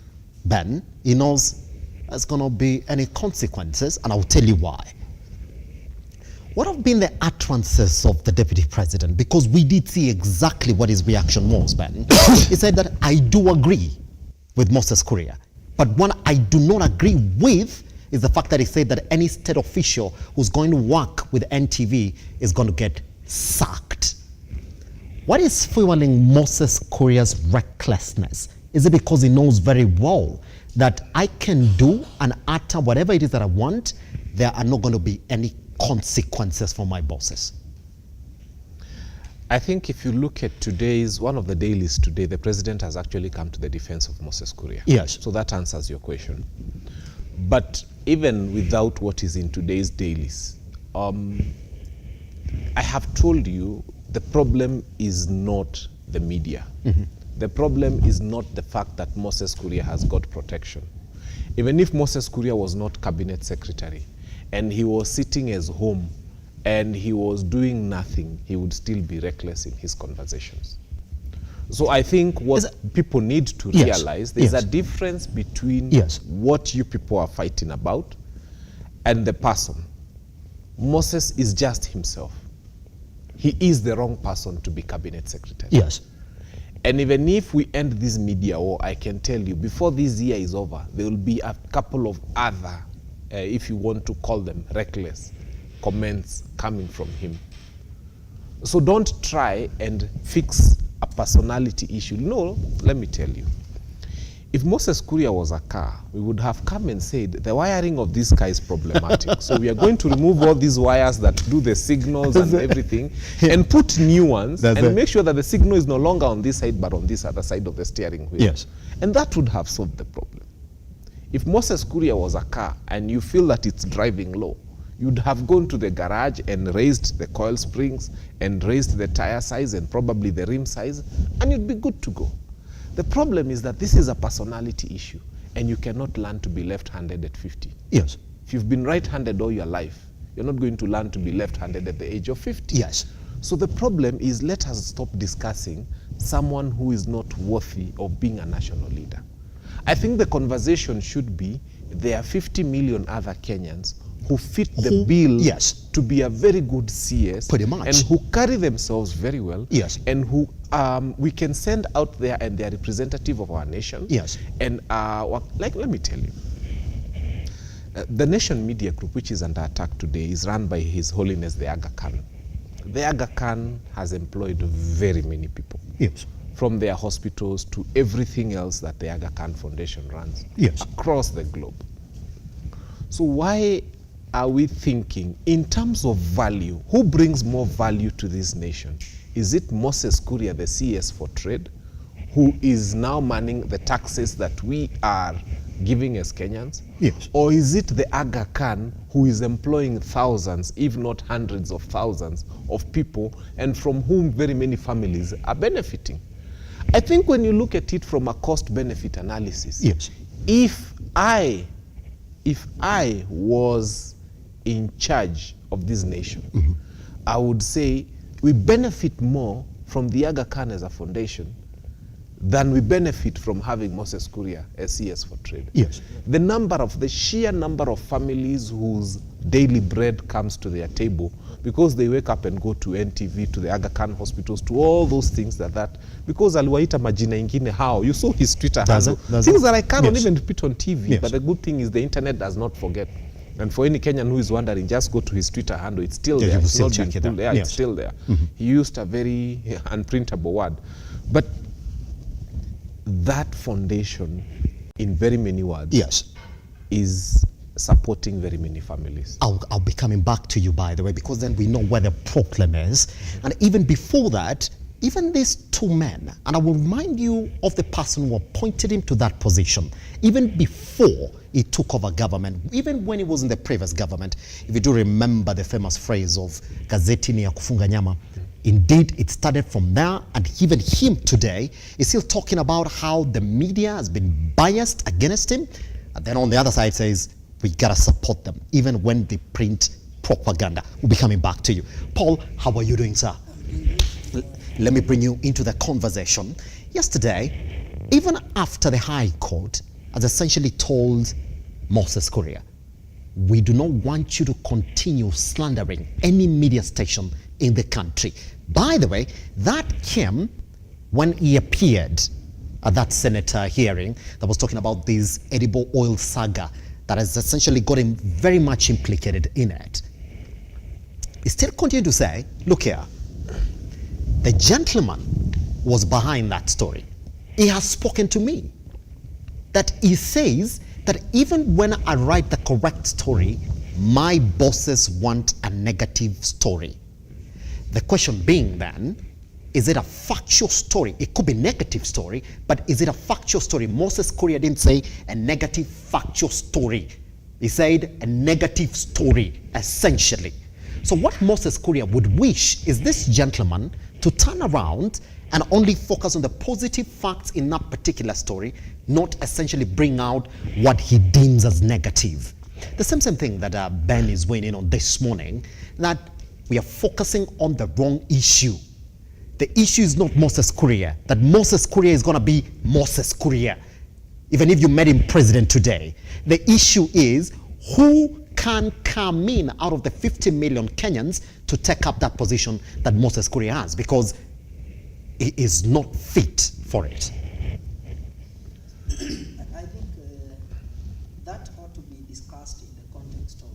Ben, he knows there's going to be any consequences, and I'll tell you why. What have been the utterances of the deputy president? Because we did see exactly what his reaction was, Ben. He said that I do agree with Moses Kuria, but one I do not agree with is the fact that he said that any state official who's going to work with NTV is going to get sacked. What is fueling Moses Kuria's recklessness? Is it because he knows very well that I can do and utter whatever it is that I want, there are not going to be any consequences for my bosses? I think if you look at one of the dailies today, the president has actually come to the defense of Moses Kuria. Yes. So that answers your question. But even without what is in today's dailies, I have told you the problem is not the media. The problem is not the fact that Moses Kuria has got protection. Even if Moses Kuria was not cabinet secretary and he was sitting at home and he was doing nothing, he would still be reckless in his conversations. So I think what people need to realize, there's a difference between what you people are fighting about and the person. Moses is just himself. He is the wrong person to be cabinet secretary. Yes. And even if we end this media war, I can tell you, before this year is over, there will be a couple of other, if you want to call them reckless, comments coming from him. So don't try and fix a personality issue. No, let me tell you. If Moses Kuria was a car, we would have come and said, the wiring of this car is problematic. So we are going to remove all these wires that do the signals and everything and put new ones and make sure that the signal is no longer on this side but on this other side of the steering wheel. Yes. And that would have solved the problem. If Moses Kuria was a car and you feel that it's driving low, you'd have gone to the garage and raised the coil springs and raised the tire size and probably the rim size, and you'd be good to go. The problem is that this is a personality issue, and you cannot learn to be left-handed at 50. Yes. If you've been right-handed all your life, you're not going to learn to be left-handed at the age of 50. Yes. So the problem is, let us stop discussing someone who is not worthy of being a national leader. I think the conversation should be, there are 50 million other Kenyans who fit the bill to be a very good CS. Pretty much. And who carry themselves very well. Yes. And who we can send out there and they are representative of our nation. Yes. And let me tell you, the Nation Media Group, which is under attack today, is run by His Holiness the Aga Khan. The Aga Khan has employed very many people. Yes. From their hospitals to everything else that the Aga Khan Foundation runs. Yes. Across the globe. So why are we thinking in terms of value? Who brings more value to this nation? Is it Moses Kuria, the CS for Trade, who is now manning the taxes that we are giving as Kenyans? Yes. Or is it the Aga Khan who is employing thousands, if not hundreds of thousands of people, and from whom very many families are benefiting? I think when you look at it from a cost-benefit analysis, yes. If I was in charge of this nation, I would say we benefit more from the Aga Khan as a foundation than we benefit from having Moses Kuria as CS for Trade. Yes. The sheer number of families whose daily bread comes to their table because they wake up and go to NTV, to the Aga Khan hospitals, to all those things that because aliwaita majina ingine how. You saw his Twitter handle. Things that I cannot even repeat on TV, Yes. but the good thing is the internet does not forget. And for any Kenyan who is wondering, just go to his Twitter handle. It's still there. It's not been pulled. Yeah, it's still there. He used a very unprintable word. But that foundation, in very many words, is supporting very many families. I'll be coming back to you, by the way, because then we know where the problem is. And even before that, even these two men, and I will remind you of the person who appointed him to that position, even before he took over government, even when he was in the previous government, if you do remember the famous phrase of gazeti ni ya kufunga nyama, indeed it started from there, and even him today is still talking about how the media has been biased against him, and then on the other side says, we gotta support them, even when they print propaganda. We'll be coming back to you. Paul, how are you doing, sir? Let me bring you into the conversation. Yesterday, even after the High Court has essentially told Moses Kuria, we do not want you to continue slandering any media station in the country. By the way, that came when he appeared at that senator hearing that was talking about this edible oil saga that has essentially got him very much implicated in it. He still continued to say, look here, the gentleman was behind that story. He has spoken to me. That he says that even when I write the correct story, my bosses want a negative story. The question being then, is it a factual story? It could be negative story, but is it a factual story? Moses Kuria didn't say a negative factual story. He said a negative story, essentially. So what Moses Kuria would wish is this gentleman to turn around and only focus on the positive facts in that particular story, not essentially bring out what he deems as negative. The same thing that Ben is weighing in on this morning, that we are focusing on the wrong issue. The issue is not Moses Kuria, that Moses Kuria is going to be Moses Kuria, even if you made him president today. The issue is who can come in out of the 50 million Kenyans to take up that position that Moses Kuria has, because he is not fit for it. I think that ought to be discussed in the context of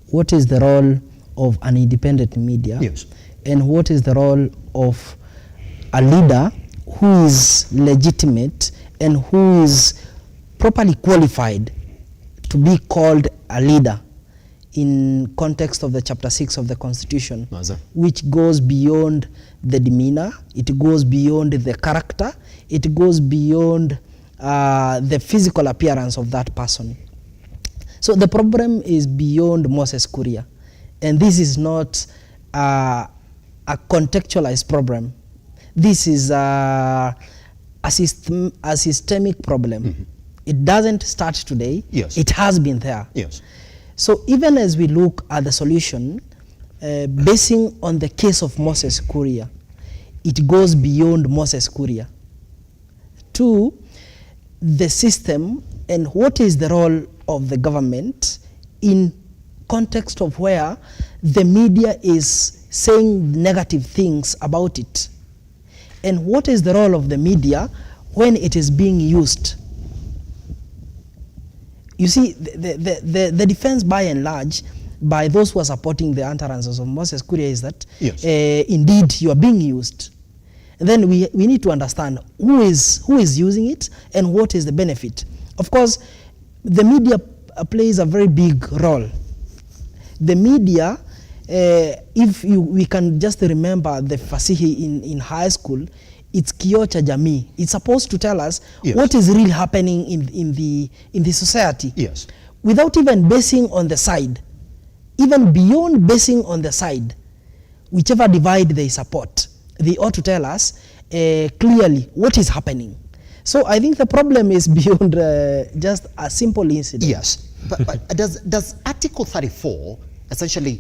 what is the role of an independent media, and what is the role of a leader who is legitimate and who is properly qualified to be called a leader in context of the chapter 6 of the Constitution, which goes beyond the demeanor, it goes beyond the character, it goes beyond the physical appearance of that person. So the problem is beyond Moses Kuria, and this is not a contextualized problem. This is a systemic problem. It doesn't start today. It has been there. So even as we look at the solution, basing on the case of Moses Kuria, it goes beyond Moses Kuria to the system and what is the role of the government in context of where the media is saying negative things about it, and what is the role of the media when it is being used. You see, the defense by and large by those who are supporting the utterances of Moses Kuria is that indeed you are being used. And then we need to understand who is using it and what is the benefit. Of course, the media plays a very big role. The media, we can just remember the fasihi in high school, it's kioo cha jamii. It's supposed to tell us what is really happening in the society. Without even basing on the side, even beyond basing on the side, whichever divide they support, they ought to tell us clearly what is happening. So I think the problem is beyond just a simple incident. But does Article 34 essentially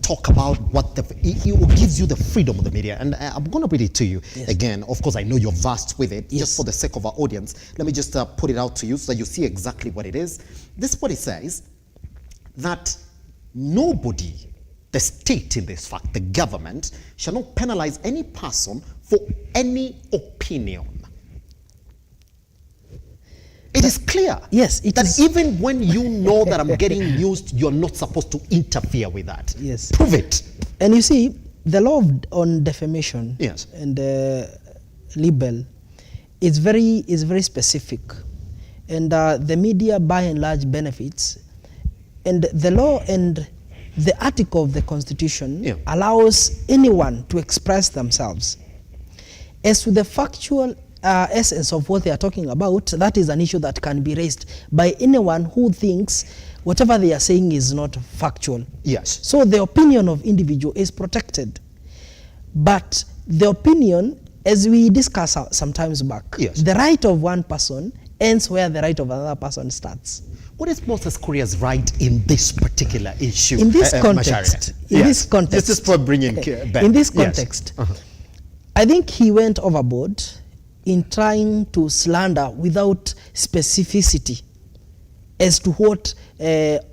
talk about what it gives you the freedom of the media. And I'm going to read it to you again. Of course, I know you're vast with it. Just for the sake of our audience, let me just put it out to you so that you see exactly what it is. This is what it says, that nobody, the state in this fact, the government, shall not penalize any person for any opinion. It is clear. Yes, it that is. Even when you know that I'm getting used, you're not supposed to interfere with that. Yes. Prove it. And you see, the law on defamation and libel is very specific. And the media, by and large, benefits. And the law and the article of the Constitution allows anyone to express themselves. As to the factual essence of what they are talking about, that is an issue that can be raised by anyone who thinks whatever they are saying is not factual. Yes. So the opinion of individual is protected. But the opinion, as we discussed some times back, the right of one person ends where the right of another person starts. What is Moses Kuria's right in this particular issue? In this context, this is for bringing back. In this context, I think he went overboard in trying to slander without specificity as to what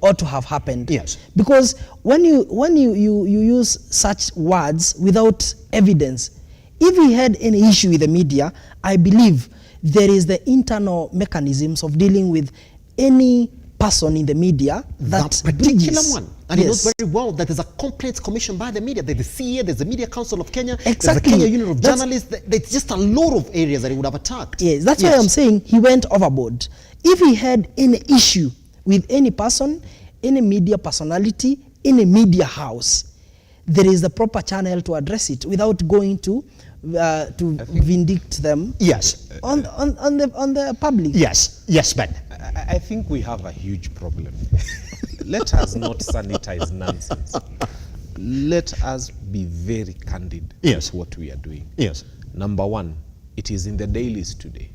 ought to have happened. Yes. Because when you use such words without evidence, if he had any issue with the media, I believe there is the internal mechanisms of dealing with any person in the media that particular one. And he knows very well that there's a complaints commission by the media. There's the CA, there's the Media Council of Kenya, there's the Kenya Union of Journalists. There's just a lot of areas that he would have attacked. Yes, that's why I'm saying he went overboard. If he had any issue with any person, any media personality, any media house, there is the proper channel to address it without going to vindicate them. Yes. On the public. Yes, Ben. I think we have a huge problem. Let us not sanitize nonsense. Let us be very candid with what we are doing. Yes. Number one, it is in the dailies today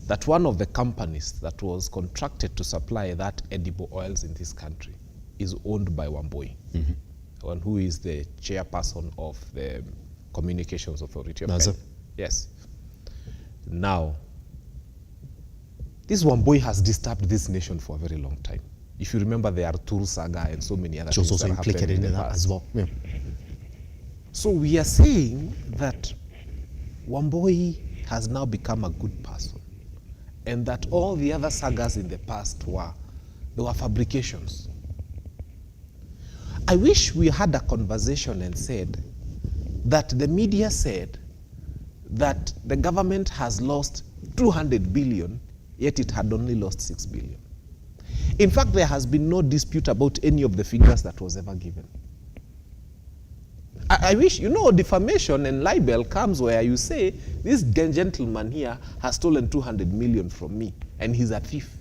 that one of the companies that was contracted to supply that edible oils in this country is owned by Wambui, and who is the chairperson of the Communications Authority of Kenya. Yes. Now, this Wambui has disturbed this nation for a very long time. If you remember the Arturo saga and so many other things also that happened implicated in that as well. Yeah. So we are saying that Wambui has now become a good person, and that all the other sagas in the past were fabrications. I wish we had a conversation and said that the media said that the government has lost 200 billion, yet it had only lost 6 billion. In fact, there has been no dispute about any of the figures that was ever given. I wish, defamation and libel comes where you say, this gentleman here has stolen 200 million from me, and he's a thief.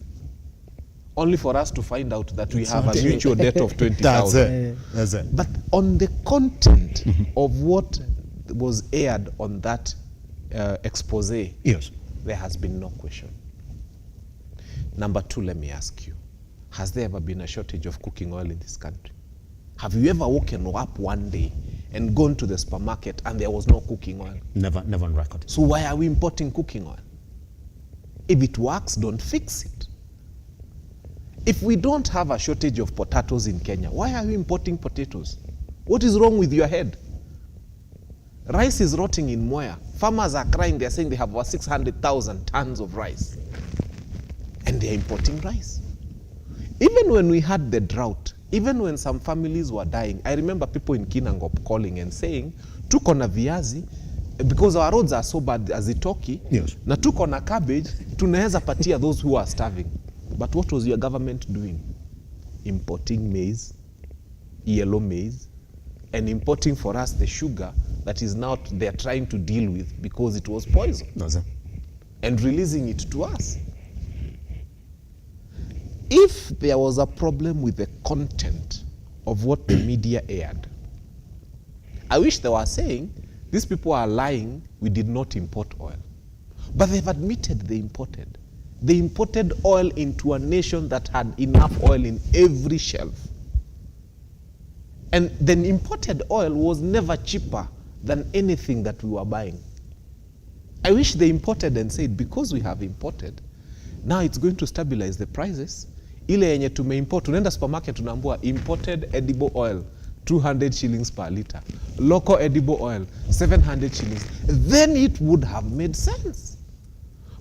Only for us to find out that we have a mutual debt of 20,000. That's it. But on the content of what was aired on that expose, there has been no question. Number two, let me ask you, has there ever been a shortage of cooking oil in this country? Have you ever woken up one day and gone to the supermarket and there was no cooking oil? Never on record. So why are we importing cooking oil? If it works, don't fix it. If we don't have a shortage of potatoes in Kenya, why are we importing potatoes? What is wrong with your head? Rice is rotting in Moya. Farmers are crying. They're saying they have over 600,000 tons of rice. And they're importing rice. Even when we had the drought, even when some families were dying, I remember people in Kinangop calling and saying, tuko na viazi, because our roads are so bad as Itoki, na tuko na cabbage, tunaweza patia those who are starving. But what was your government doing? Importing maize, yellow maize, and importing for us the sugar that is now they're trying to deal with because it was poison. And releasing it to us. If there was a problem with the content of what the media aired, I wish they were saying, these people are lying, we did not import oil. But they've admitted they imported. They imported oil into a nation that had enough oil in every shelf. And then imported oil was never cheaper than anything that we were buying. I wish they imported and said, because we have imported, now it's going to stabilize the prices. Ile yenye tumeimport, tunaenda supermarket tunaambua imported edible oil 200 shillings per liter, local edible oil 700 shillings. Then it would have made sense.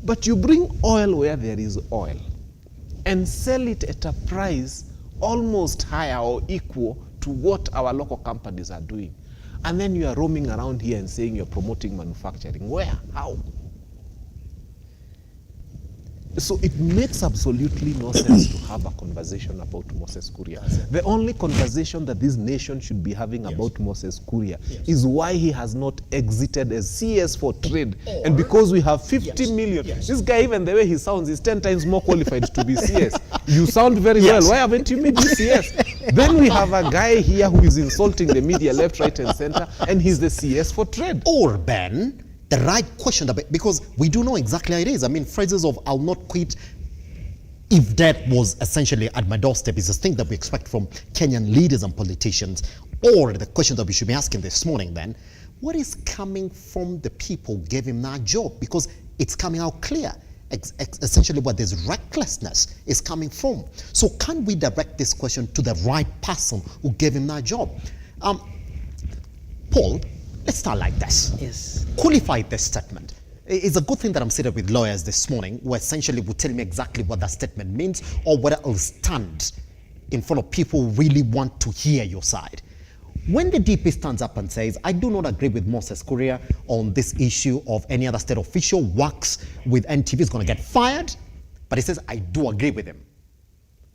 But you bring oil where there is oil and sell it at a price almost higher or equal to what our local companies are doing. And then you are roaming around here and saying you're promoting manufacturing. Where? How? So it makes absolutely no sense to have a conversation about Moses Kuria. The only conversation that this nation should be having about Moses Kuria is why he has not exited as CS for trade. And because we have 50 million, this guy, even the way he sounds, is 10 times more qualified to be CS. You sound very well. Why haven't you made you CS? Then we have a guy here who is insulting the media left, right, and center, and he's the CS for trade. Or Ben, the right question, because we do know exactly how it is. I mean, phrases of "I'll not quit if that was essentially at my doorstep" is a thing that we expect from Kenyan leaders and politicians. Or the question that we should be asking this morning then, what is coming from the people who gave him that job? Because it's coming out clear. Essentially what this recklessness is coming from. So can we direct this question to the right person who gave him that job? Paul, let's start like this. Yes. Qualify this statement. It's a good thing that I'm sitting with lawyers this morning who essentially will tell me exactly what that statement means or whether it'll stand in front of people who really want to hear your side. When the DP stands up and says, I do not agree with Moses Kuria on this issue of any other state official works with NTV is going to get fired, but he says, I do agree with him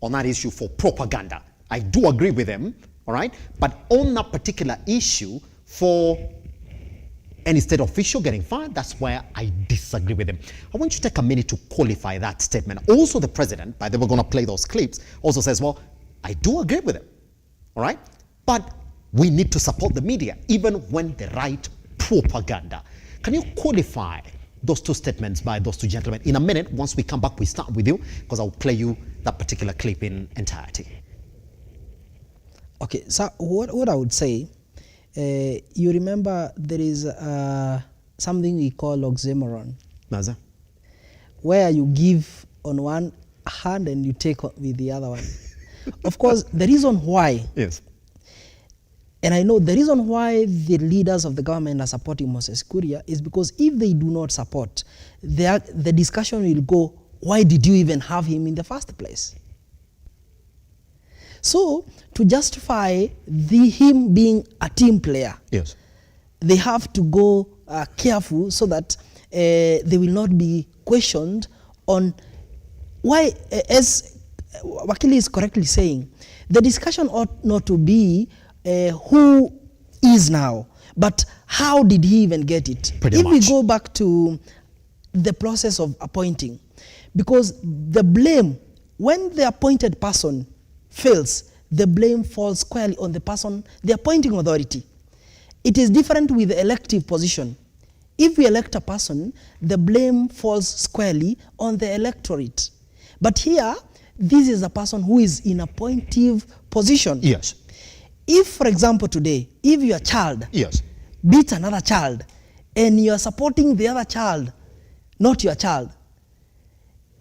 on that issue for propaganda. I do agree with him, all right? But on that particular issue for any state official getting fired, that's where I disagree with him. I want you to take a minute to qualify that statement. Also, the president, by the way, we're going to play those clips, also says, well, I do agree with him, all right? But we need to support the media, even when they write propaganda. Can you qualify those two statements by those two gentlemen? In a minute, once we come back, we start with you, because I'll play you that particular clip in entirety. Okay, so what I would say, you remember there is something we call oxymoron. Naza? Where you give on one hand and you take with the other one. Of course, the reason why, yes, and I know the reason why the leaders of the government are supporting Moses Kuria is because if they do not support, the discussion will go, why did you even have him in the first place? So, to justify him being a team player, yes, they have to go careful so that they will not be questioned on why, as Wakili is correctly saying, the discussion ought not to be who is now, but how did he even get it? Pretty if much. we go back to the process of appointing, because the blame, when the appointed person fails, the blame falls squarely on the person, the appointing authority. It is different with the elective position. If we elect a person, the blame falls squarely on the electorate. But here, this is a person who is in a appointive position. Yes. If, for example, today, if your child yes, beats another child and you are supporting the other child, not your child,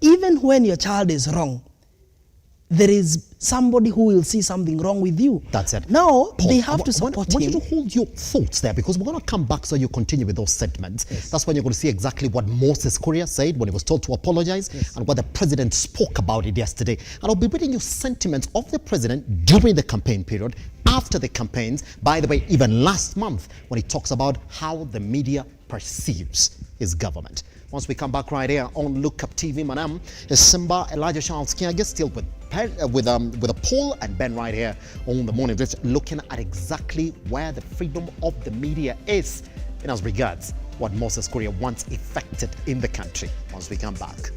even when your child is wrong, there is somebody who will see something wrong with you. That's it. Now, Paul, they have to support I want him. you to hold your thoughts there, because we're going to come back so you continue with those statements. Yes. That's when you're going to see exactly what Moses Kuria said when he was told to apologize, yes, and what the president spoke about it yesterday. And I'll be reading you sentiments of the president during the campaign period, after the campaigns, by the way, even last month, when he talks about how the media perceives his government. Once we come back right here on Lookuptv, my name is Simba Kiage, still with a Paul and Ben right here on the morning, just looking at exactly where the freedom of the media is in as regards what Moses Kuria wants effected in the country. Once we come back.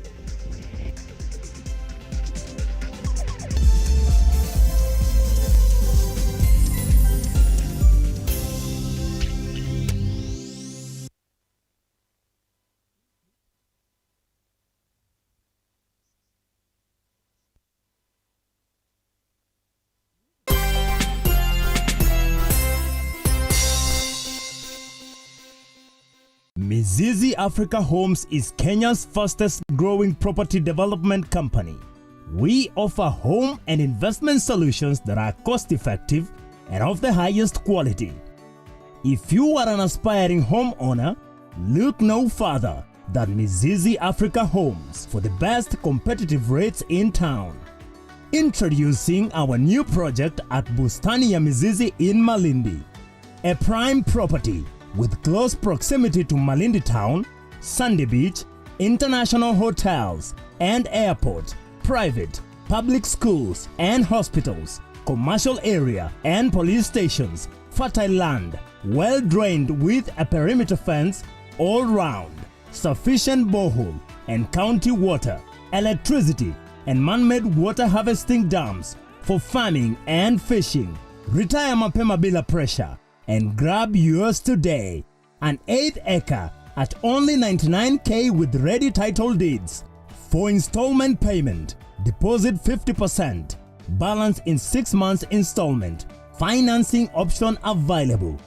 Mizizi Africa Homes is Kenya's fastest growing property development company. We offer home and investment solutions that are cost-effective and of the highest quality. If you are an aspiring homeowner, look no further than Mizizi Africa Homes for the best competitive rates in town. Introducing our new project at Bustani ya Mizizi in Malindi, a prime property with close proximity to Malindi Town, Sandy Beach, international hotels and airport, private, public schools and hospitals, commercial area and police stations, fertile land, well drained with a perimeter fence all round, sufficient borehole and county water, electricity and man-made water harvesting dams for farming and fishing. Retire mapema bila pressure and grab yours today. An 8th acre at only 99k with ready title deeds. For installment payment, deposit 50%, balance in 6 months installment. Financing option available.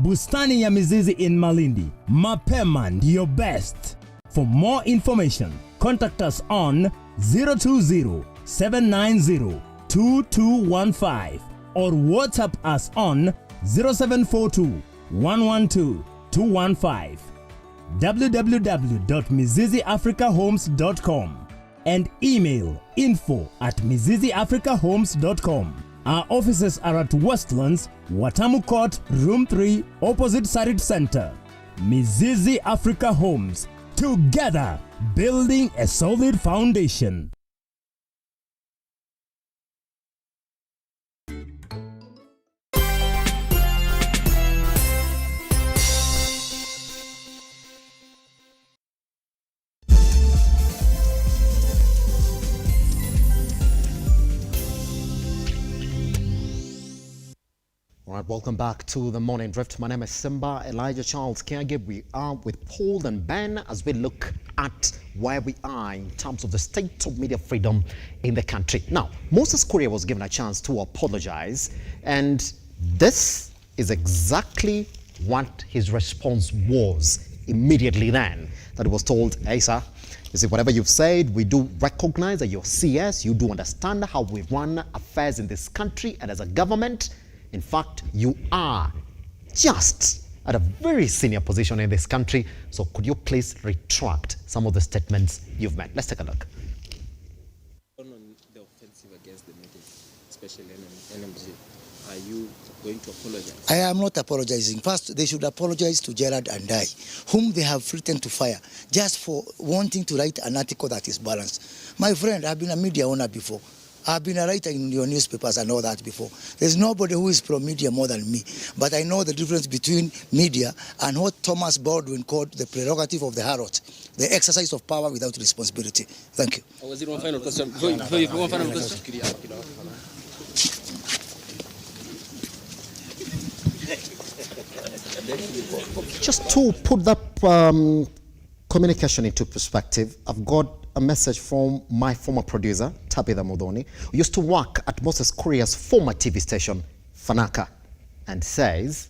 Bustani ya Mizizi in Malindi. Mapema ndiyo best. For more information, contact us on 020-790-2215 or WhatsApp us on 0742-112-215, www.miziziafricahomes.com and email info@miziziafricahomes.com. Our offices are at Westlands, Watamu Court, Room 3, opposite Sarit Center. Mizizi Africa Homes, together building a solid foundation. All right, welcome back to the Morning Drift. My name is Simba Kiage. We are with Paul and Ben as we look at where we are in terms of the state of media freedom in the country. Now, Moses Kuria was given a chance to apologize, and this is exactly what his response was immediately then, that he was told, hey sir, you see, whatever you've said, we do recognize that you're CS, you do understand how we run affairs in this country and as a government. In fact, you are just at a very senior position in this country. So could you please retract some of the statements you've made? Let's take a look. On the offensive against the media, especially NMG, are you going to apologize? I am not apologizing. First, they should apologize to Gerard and I, whom they have threatened to fire, just for wanting to write an article that is balanced. My friend, I've been a media owner before. I've been a writer in your newspapers and all that before. There's nobody who is pro-media more than me. But I know the difference between media and what Thomas Baldwin called the prerogative of the harlot, the exercise of power without responsibility. Thank you. Was it one final question? One final question? Just to put that communication into perspective, I've got a message from my former producer, Tabitha Modoni, who used to work at Moses Kuria's former TV station, Fanaka, and says,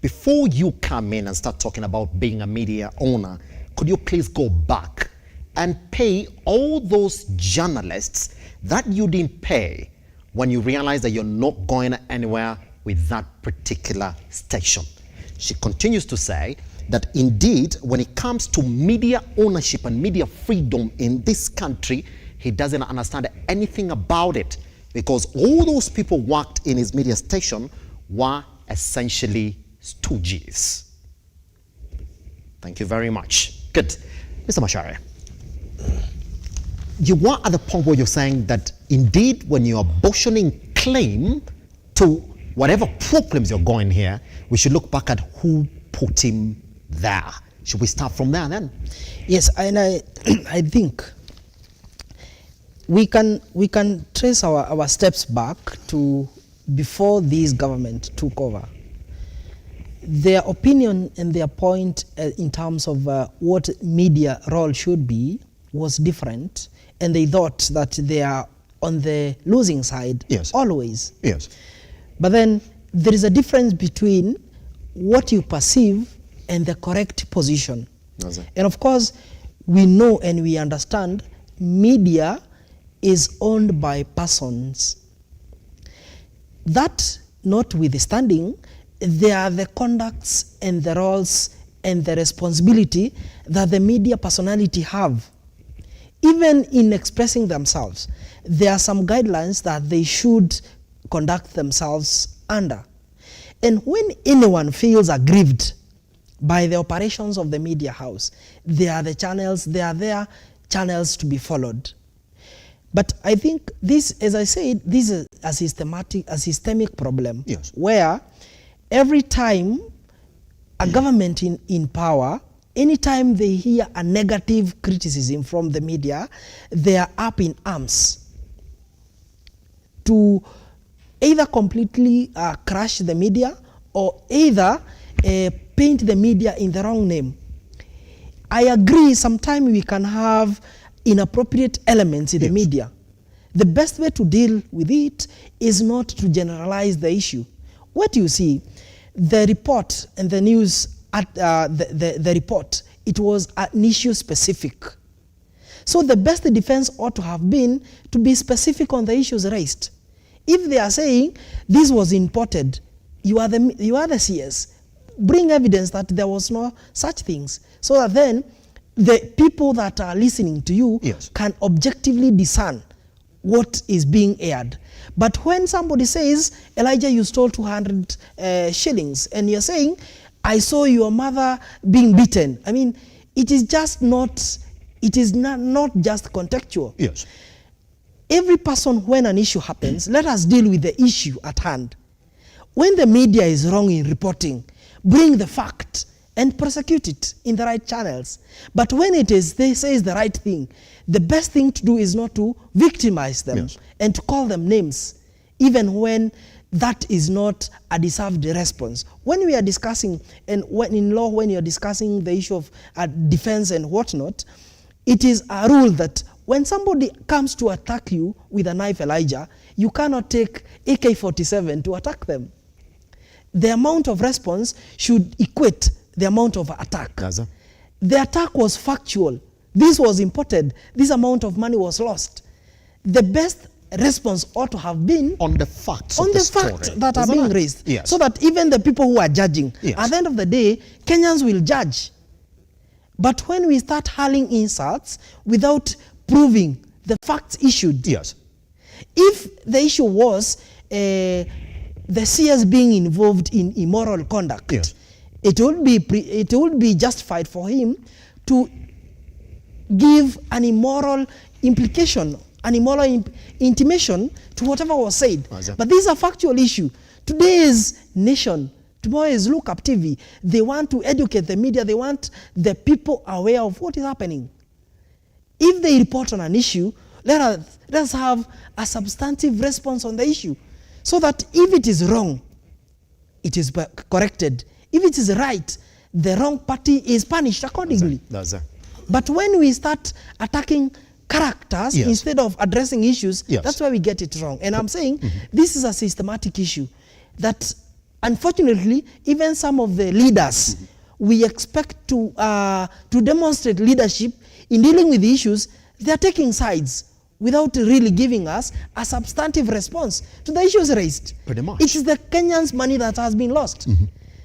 before you come in and start talking about being a media owner, could you please go back and pay all those journalists that you didn't pay when you realize that you're not going anywhere with that particular station? She continues to say that indeed, when it comes to media ownership and media freedom in this country, he doesn't understand anything about it, because all those people worked in his media station were essentially stooges. Thank you very much. Good. Mr. Macharia, you were at the point where you're saying that indeed, when you're abortioning claim to whatever problems you're going here, we should look back at who put him there. Should we start from there then? Yes, and I think we can trace our steps back to before this government took over. Their opinion and their point in terms of what media role should be was different, and they thought that they are on the losing side. Yes. Always. Yes. But then there is a difference between what you perceive and the correct position. And of course, we know and we understand media is owned by persons. That notwithstanding, there are the conducts and the roles and the responsibility that the media personality have. Even in expressing themselves, there are some guidelines that they should conduct themselves under. And when anyone feels aggrieved by the operations of the media house, there are the channels, there are their channels to be followed. But I think this, as I said, this is a systemic problem, where every time a government in power, anytime they hear a negative criticism from the media, they are up in arms to either completely crush the media or either paint the media in the wrong name. I agree, sometimes we can have inappropriate elements in the media. The best way to deal with it is not to generalize the issue. What you see, the report and the news, the report, it was an issue specific. So the best defense ought to have been to be specific on the issues raised. If they are saying this was imported, you are the CS. Bring evidence that there was no such things, so that then the people that are listening to you can objectively discern what is being aired. But when somebody says, Elijah, you stole 200 shillings, and you're saying, I saw your mother being beaten. I mean, it is just not, it is not just contextual. Yes. Every person, when an issue happens, let us deal with the issue at hand. When the media is wrong in reporting, bring the fact and prosecute it in the right channels. But when it is, they say the right thing, the best thing to do is not to victimize them and to call them names, even when that is not a deserved response. When we are discussing, and when in law, when you're discussing the issue of defense and whatnot, it is a rule that when somebody comes to attack you with a knife, Elijah, you cannot take AK-47 to attack them. The amount of response should equate the amount of attack. The attack was factual. This was imported. This amount of money was lost. The best response ought to have been on the facts that are being raised. So that even the people who are judging, at the end of the day, Kenyans will judge. But when we start hurling insults without proving the facts issued, if the issue was the CS being involved in immoral conduct, it would be justified for him to give an immoral implication, an immoral intimation to whatever was said. But this is a factual issue. Today's nation, tomorrow is Lookuptv. They want to educate the media. They want the people aware of what is happening. If they report on an issue, let us have a substantive response on the issue, so that if it is wrong, it is corrected. If it is right, the wrong party is punished accordingly. But when we start attacking characters instead of addressing issues, that's where we get it wrong. And I'm saying this is a systematic issue that, unfortunately, even some of the leaders we expect to demonstrate leadership in dealing with the issues, they're taking sides without really giving us a substantive response to the issues raised. Pretty much. It is the Kenyans' money that has been lost.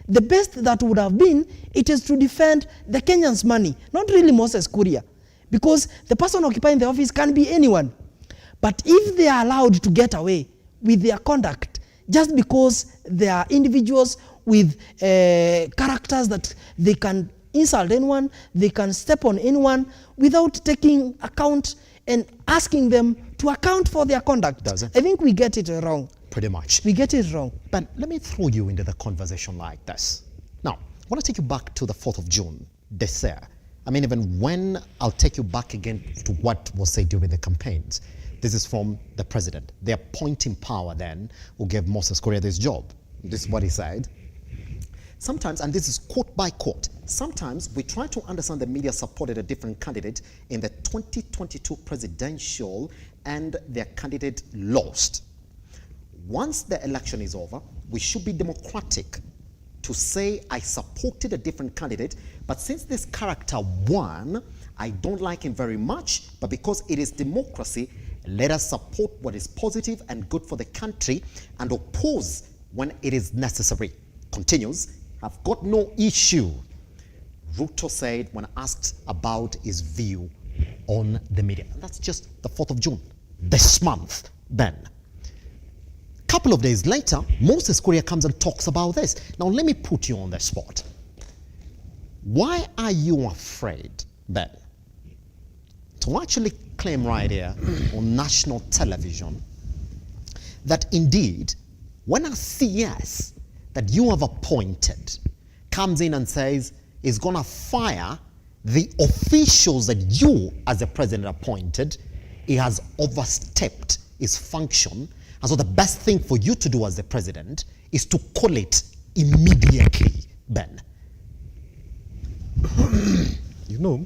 The best that would have been, it is to defend the Kenyans' money, not really Moses Kuria, because the person occupying the office can be anyone. But if they are allowed to get away with their conduct, just because they are individuals with characters that they can insult anyone, they can step on anyone without taking account and asking them to account for their conduct, I think we get it wrong. Pretty much. We get it wrong. But let me throw you into the conversation like this. Now, I want to take you back to the 4th of June this year. I mean, even when I'll take you back again to what was said during the campaigns. This is from the president, the appointing power then, who gave Moses Kuria this job. This is what he said. Sometimes, and this is quote by quote, sometimes we try to understand the media supported a different candidate in the 2022 presidential and their candidate lost. Once the election is over, we should be democratic to say I supported a different candidate, but since this character won, I don't like him very much, but because it is democracy, let us support what is positive and good for the country and oppose when it is necessary. Continues, I've got no issue, Ruto said when asked about his view on the media. And that's just the 4th of June, this month then. Couple of days later, Moses Kuria comes and talks about this. Now let me put you on the spot. Why are you afraid then to actually claim right here on national television that indeed when a CS that you have appointed comes in and says is going to fire the officials that you as the president appointed, he has overstepped his function, and so the best thing for you to do as the president is to call it immediately, Ben? You know,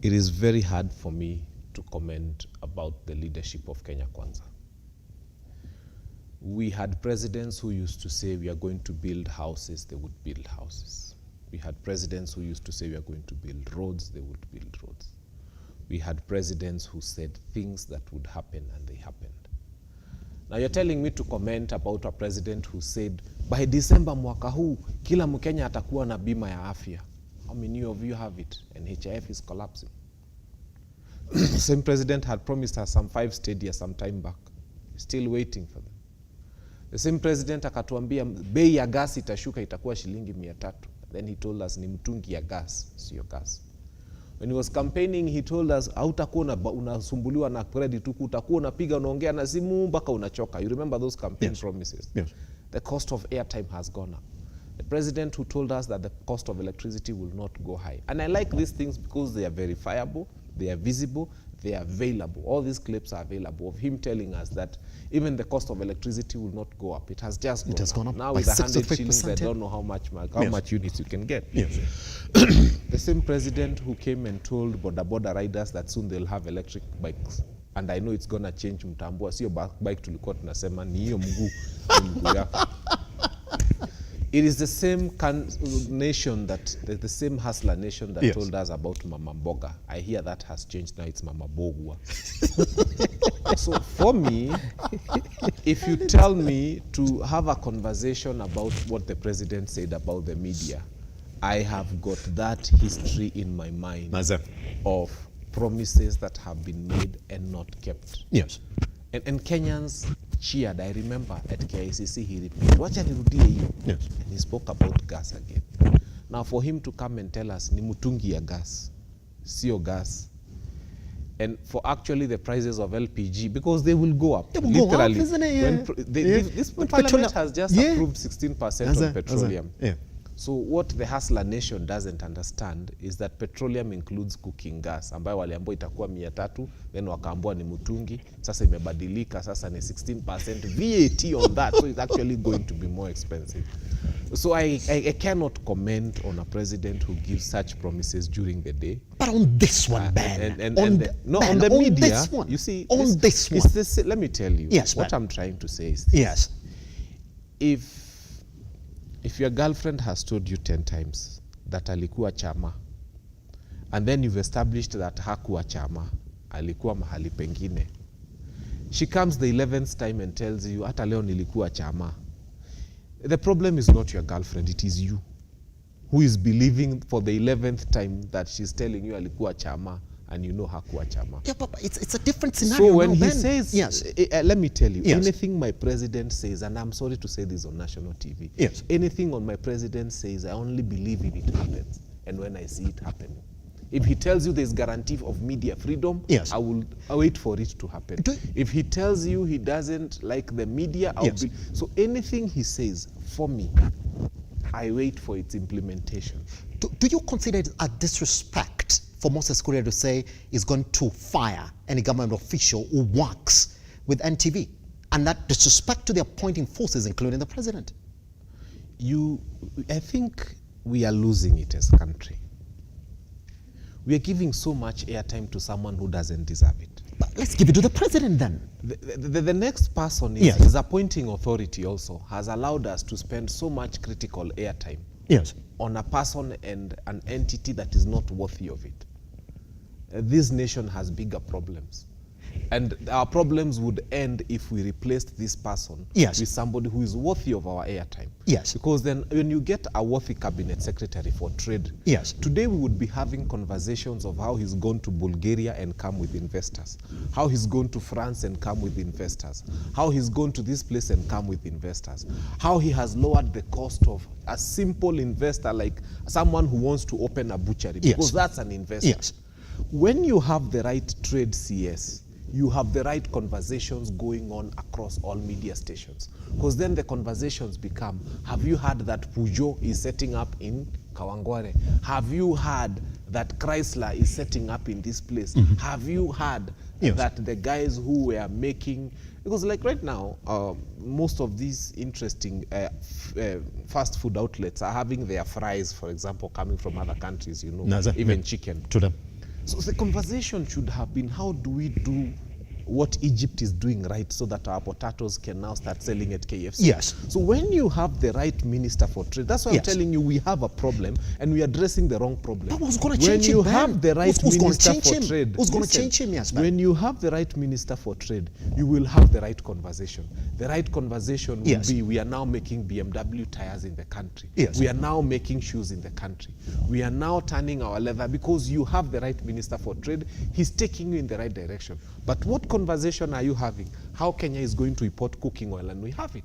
it is very hard for me to comment about the leadership of Kenya Kwanza. We had presidents who used to say we are going to build houses, they would build houses. We had presidents who used to say we are going to build roads, they would build roads. We had presidents who said things that would happen and they happened. Now you're telling me to comment about a president who said by December mwaka huu kila Mkenya atakuwa na bima ya afya. How many of you have it? And NHIF is collapsing. The same president had promised us some 5 stadia some time back. Still waiting for them. The same president akatuambia bei ya gas itashuka itakuwa shilingi 300. Then he told us ni mtungi ya gas, sio gas. When he was campaigning, he told us hautakuwa unasumbuliwa na credit tu, utakuwa unapiga unaongea na simu mpaka unachoka. You remember those campaign promises? Yes. The cost of airtime has gone up. The president who told us that the cost of electricity will not go high. And I like these things because they are verifiable, they are visible, they are available. All these clips are available of him telling us that even the cost of electricity will not go up. It has just gone up. Now with 100 shillings, I don't know how much units you can get. Yes. The same president who came and told boda riders that soon they'll have electric bikes. And I know it's going to change mtambua. Sio bike tulikuwa tunasema ni hiyo mguu yako. It is the same nation that, the same hustler nation that told us about Mama Mboga. I hear that has changed now, it's Mama Bogwa. So for me, if you tell me to have a conversation about what the president said about the media, I have got that history in my mind of promises that have been made and not kept. Yes. And Kenyans cheered. I remember at KICC he repeated, wacha nirudie hiyo. Yes. And he spoke about gas again. Now for him to come and tell us ni mutungi ya gas, sio gas. And for actually the prices of LPG, because they will go up. They will literally, go up, isn't it? This parliament has just approved 16% on petroleum. Yeah. So what the hustler nation doesn't understand is that petroleum includes cooking gas, ambayo waliambiwa itakuwa 300, then wakaambiwa ni mutungi, sasa imebadilika, sasa ni 16% VAT on that, so it's actually going to be more expensive. So I cannot comment on a president who gives such promises during the day. But on this one, Ben, on the media, this one, you see, on this one. Let me tell you, yes, what Ben. I'm trying to say is this. Yes. If your girlfriend has told you 10 times that alikuwa chama, and then you've established that hakuwa chama, alikuwa mahali pengine, she comes the 11th time and tells you, hata leo nilikuwa chama. The problem is not your girlfriend, it is you who is believing for the 11th time that she's telling you alikuwa chama, and you know hakuwa chama. Yeah, but it's a different scenario. So when now, he Ben. says, yes. Let me tell you, Yes. anything my president says, and I'm sorry to say this on national TV, yes. anything on my president says, I only believe if it happens, and when I see it happen. If he tells you there's guarantee of media freedom, yes. I'll wait for it to happen. If he tells you he doesn't like the media, yes. So anything he says, for me, I wait for its implementation. Do you consider it a disrespect for Moses Kuria to say he's going to fire any government official who works with NTV, and that disrespect to the appointing forces, including the president? I think we are losing it as a country. We are giving so much airtime to someone who doesn't deserve it. But let's give it to the president then. The next person is his appointing authority also has allowed us to spend so much critical airtime on a person and an entity that is not worthy of it. This nation has bigger problems. And our problems would end if we replaced this person with somebody who is worthy of our airtime. Because then when you get a worthy cabinet secretary for trade, today we would be having conversations of how he's gone to Bulgaria and come with investors, how he's gone to France and come with investors, how he's gone to this place and come with investors, how he has lowered the cost of a simple investor like someone who wants to open a butchery, because that's an investor. When you have the right trade CS, you have the right conversations going on across all media stations. Because then the conversations become, have you heard that Peugeot is setting up in Kawangware? Have you heard that Chrysler is setting up in this place? Have you heard that the guys who were making, because like right now, most of these interesting fast food outlets are having their fries, for example, coming from other countries, you know, even chicken. To them. So the conversation should have been, how do we do what Egypt is doing right so that our potatoes can now start selling at KFC? So when you have the right minister for trade, that's why I'm telling you we have a problem and we are addressing the wrong problem. But who's going to change him? When you have the right minister for trade, who's going to change him? Yes, when you have the right minister for trade, you will have the right conversation. The right conversation will be, we are now making BMW tires in the country. We are now making shoes in the country. We are now turning our leather because you have the right minister for trade. He's taking you in the right direction. But what conversation are you having? How Kenya is going to import cooking oil and we have it?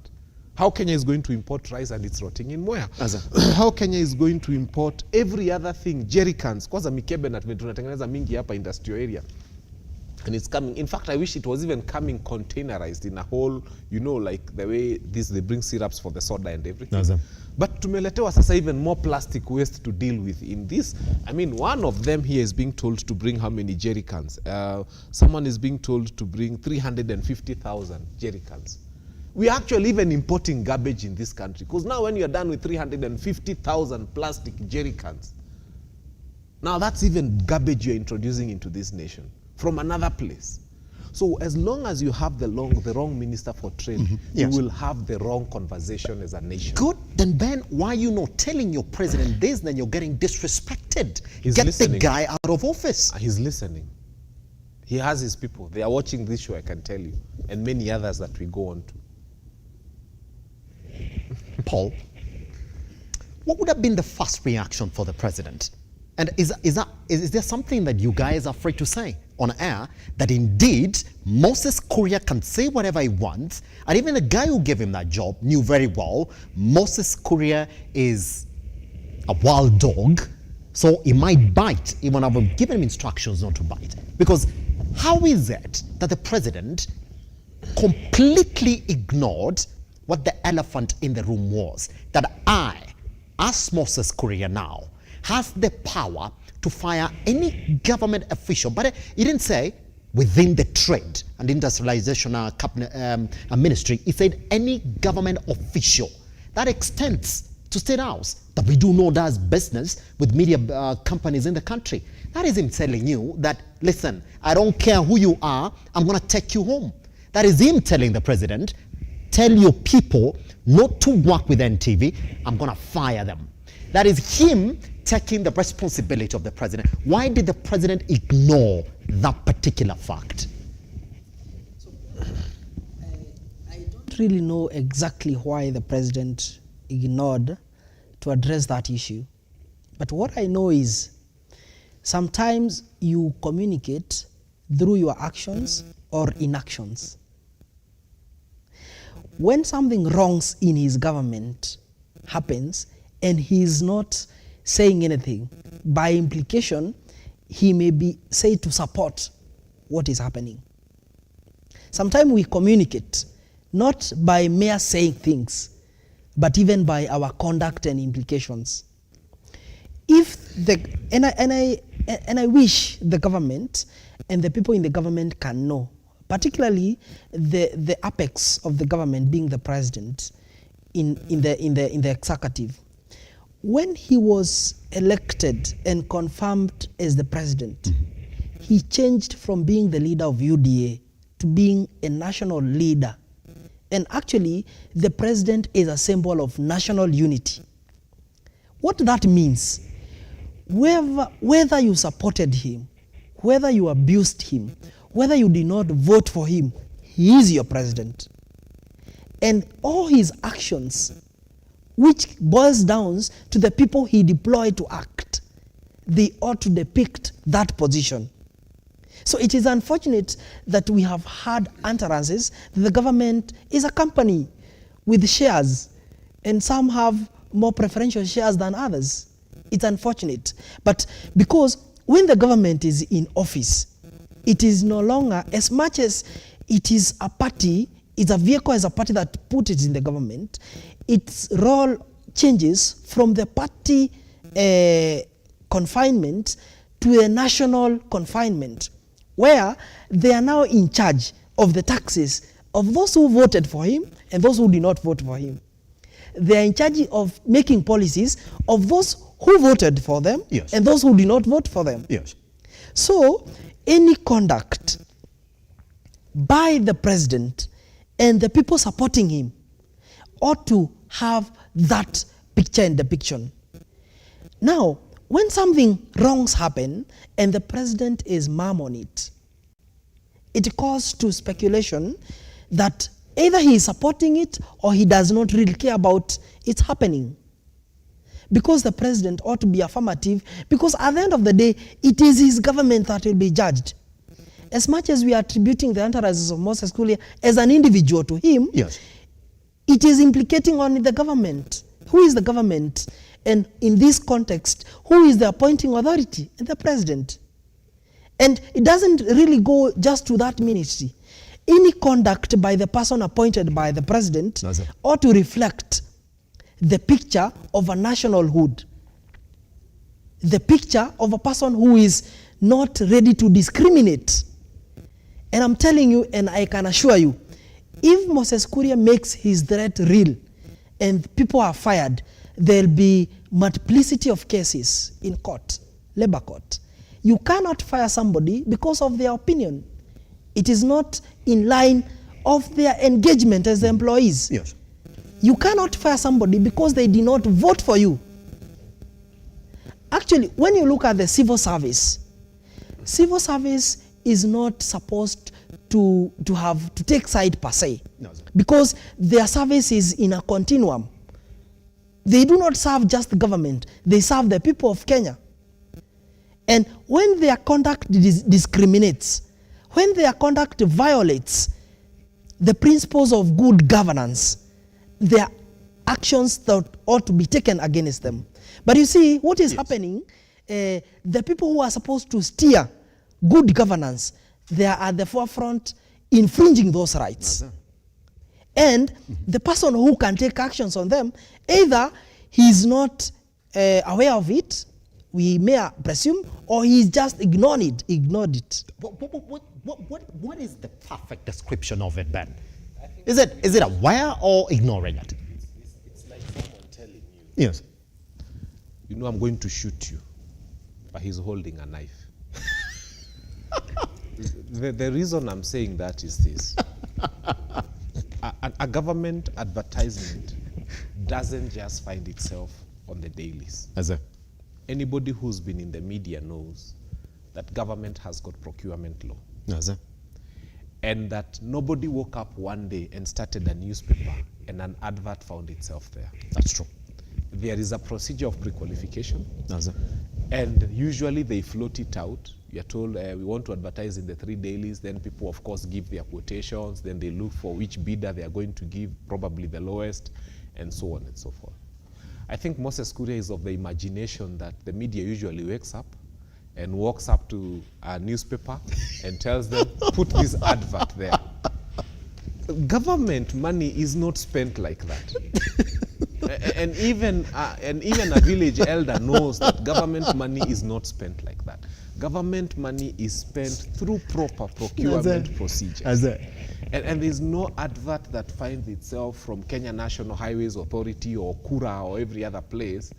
How Kenya is going to import rice and it's rotting in Mwea? How Kenya is going to import every other thing, jerry cans, kwanza mikebe na tunatengeneza mingi hapa industrial area. And it's coming. In fact, I wish it was even coming containerized in a whole, you know, like the way they bring syrups for the soda and everything. But tumeletewa sasa even more plastic waste to deal with in this. I mean, one of them here is being told to bring how many jerry cans? Someone is being told to bring 350,000 jerry cans. We are actually even importing garbage in this country. Because now when you're done with 350,000 plastic jerry cans, now that's even garbage you're introducing into this nation from another place. So as long as you have the wrong minister for trade, you will have the wrong conversation as a nation. Good. Then Ben, why are you not telling your president this? Then you're getting disrespected. Get listening. The guy out of office. He's listening. He has his people. They are watching this show, I can tell you, and many others that we go on to. Paul, what would have been the first reaction for the president? And is there something that you guys are afraid to say on air, that indeed Moses Kuria can say whatever he wants, and even the guy who gave him that job knew very well Moses Kuria is a wild dog, so he might bite even though I've given him instructions not to bite? Because how is it that the president completely ignored what the elephant in the room was? That I, as Moses Kuria now, has the power to fire any government official, but he didn't say within the trade and industrialization ministry. He said any government official. That extends to State House, that we do know does business with media companies in the country. That is him telling you that, listen, I don't care who you are, I'm going to take you home. That is him telling the president, tell your people not to work with NTV, I'm going to fire them. That is him taking the responsibility of the president. Why did the president ignore that particular fact? I don't really know exactly why the president ignored to address that issue. But what I know is sometimes you communicate through your actions or inactions. When something wrong in his government happens and he is not saying anything, by implication, he may be said to support what is happening. Sometimes we communicate not by mere saying things, but even by our conduct and implications. And I wish the government and the people in the government can know, particularly the apex of the government being the president in the executive. When he was elected and confirmed as the president, he changed from being the leader of UDA to being a national leader. And actually, the president is a symbol of national unity. What that means, whether you supported him, whether you abused him, whether you did not vote for him, he is your president. And all his actions, which boils down to the people he deployed to act, they ought to depict that position. So it is unfortunate that we have had utterances that the government is a company with shares, and some have more preferential shares than others. It's unfortunate. But because when the government is in office, it is no longer, as much as it is a party, it's a vehicle as a party that put it in the government, its role changes from the party confinement to a national confinement, where they are now in charge of the taxes of those who voted for him and those who did not vote for him. They are in charge of making policies of those who voted for them, yes, and those who did not vote for them. Yes. So any conduct by the president and the people supporting him ought to have that picture in depiction. Now, when something wrongs happen and the president is mum on it, it calls to speculation that either he is supporting it or he does not really care about it happening. Because the president ought to be affirmative, because at the end of the day, it is his government that will be judged. As much as we are attributing the enterprises of Moses Kuria as an individual to him, yes, it is implicating only the government. Who is the government? And in this context, who is the appointing authority? The president. And it doesn't really go just to that ministry. Any conduct by the person appointed by the president ought to reflect the picture of a nationalhood, the picture of a person who is not ready to discriminate. And I'm telling you, and I can assure you, if Moses Kuria makes his threat real and people are fired, there'll be multiplicity of cases in court, labor court. You cannot fire somebody because of their opinion. It is not in line of their engagement as employees. Yes. You cannot fire somebody because they did not vote for you. Actually, when you look at the civil service is not supposed to take side per se, because their service is in a continuum. They do not serve just the government, they serve the people of Kenya. And when their conduct discriminates, when their conduct violates the principles of good governance, there are actions that ought to be taken against them. But you see, what is happening, the people who are supposed to steer good governance, they are at the forefront infringing those rights. And the person who can take actions on them, either he is not aware of it, we may presume, or he's just ignored it. What is the perfect description of it, Ben? Is it aware or ignoring it? It's like someone telling you. Yes. You know, I'm going to shoot you, but he's holding a knife. The reason I'm saying that is this. A government advertisement doesn't just find itself on the dailies. Anybody who's been in the media knows that government has got procurement law. And that nobody woke up one day and started a newspaper and an advert found itself there. That's true. There is a procedure of pre-qualification. And usually they float it out. You're told we want to advertise in the 3 dailies, then people of course give their quotations, then they look for which bidder they are going to give, probably the lowest, and so on and so forth. I think Moses Kuria is of the imagination that the media usually wakes up and walks up to a newspaper and tells them, put this advert there. Government money is not spent like that. and even a village elder knows that government money is not spent like that. Government money is spent through proper procurement procedures. And there's no advert that finds itself from Kenya National Highways Authority or Kura or every other place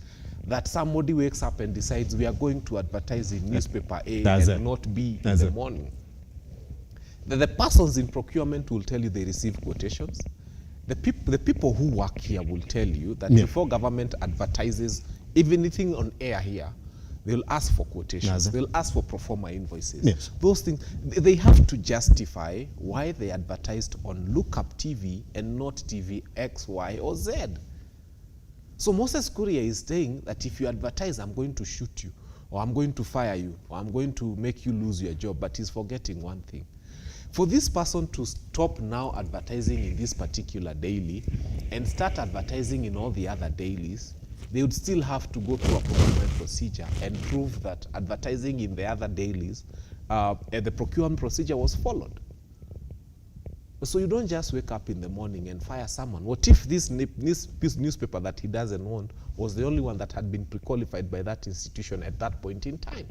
that somebody wakes up and decides we are going to advertise in newspaper A and not B in the morning. The persons in procurement will tell you they receive quotations. The people who work here will tell you that before government advertises even anything on air here, they'll ask for quotations. They'll ask for pro forma invoices. Those things, they have to justify why they advertised on Lookuptv and not TV X, Y, or Z. So Moses Kuria is saying that if you advertise, I'm going to shoot you, or I'm going to fire you, or I'm going to make you lose your job, but he's forgetting one thing. For this person to stop now advertising in this particular daily and start advertising in all the other dailies, they would still have to go through a procurement procedure and prove that advertising in the other dailies, the procurement procedure was followed. So you don't just wake up in the morning and fire someone. What if this newspaper that he doesn't own was the only one that had been pre-qualified by that institution at that point in time?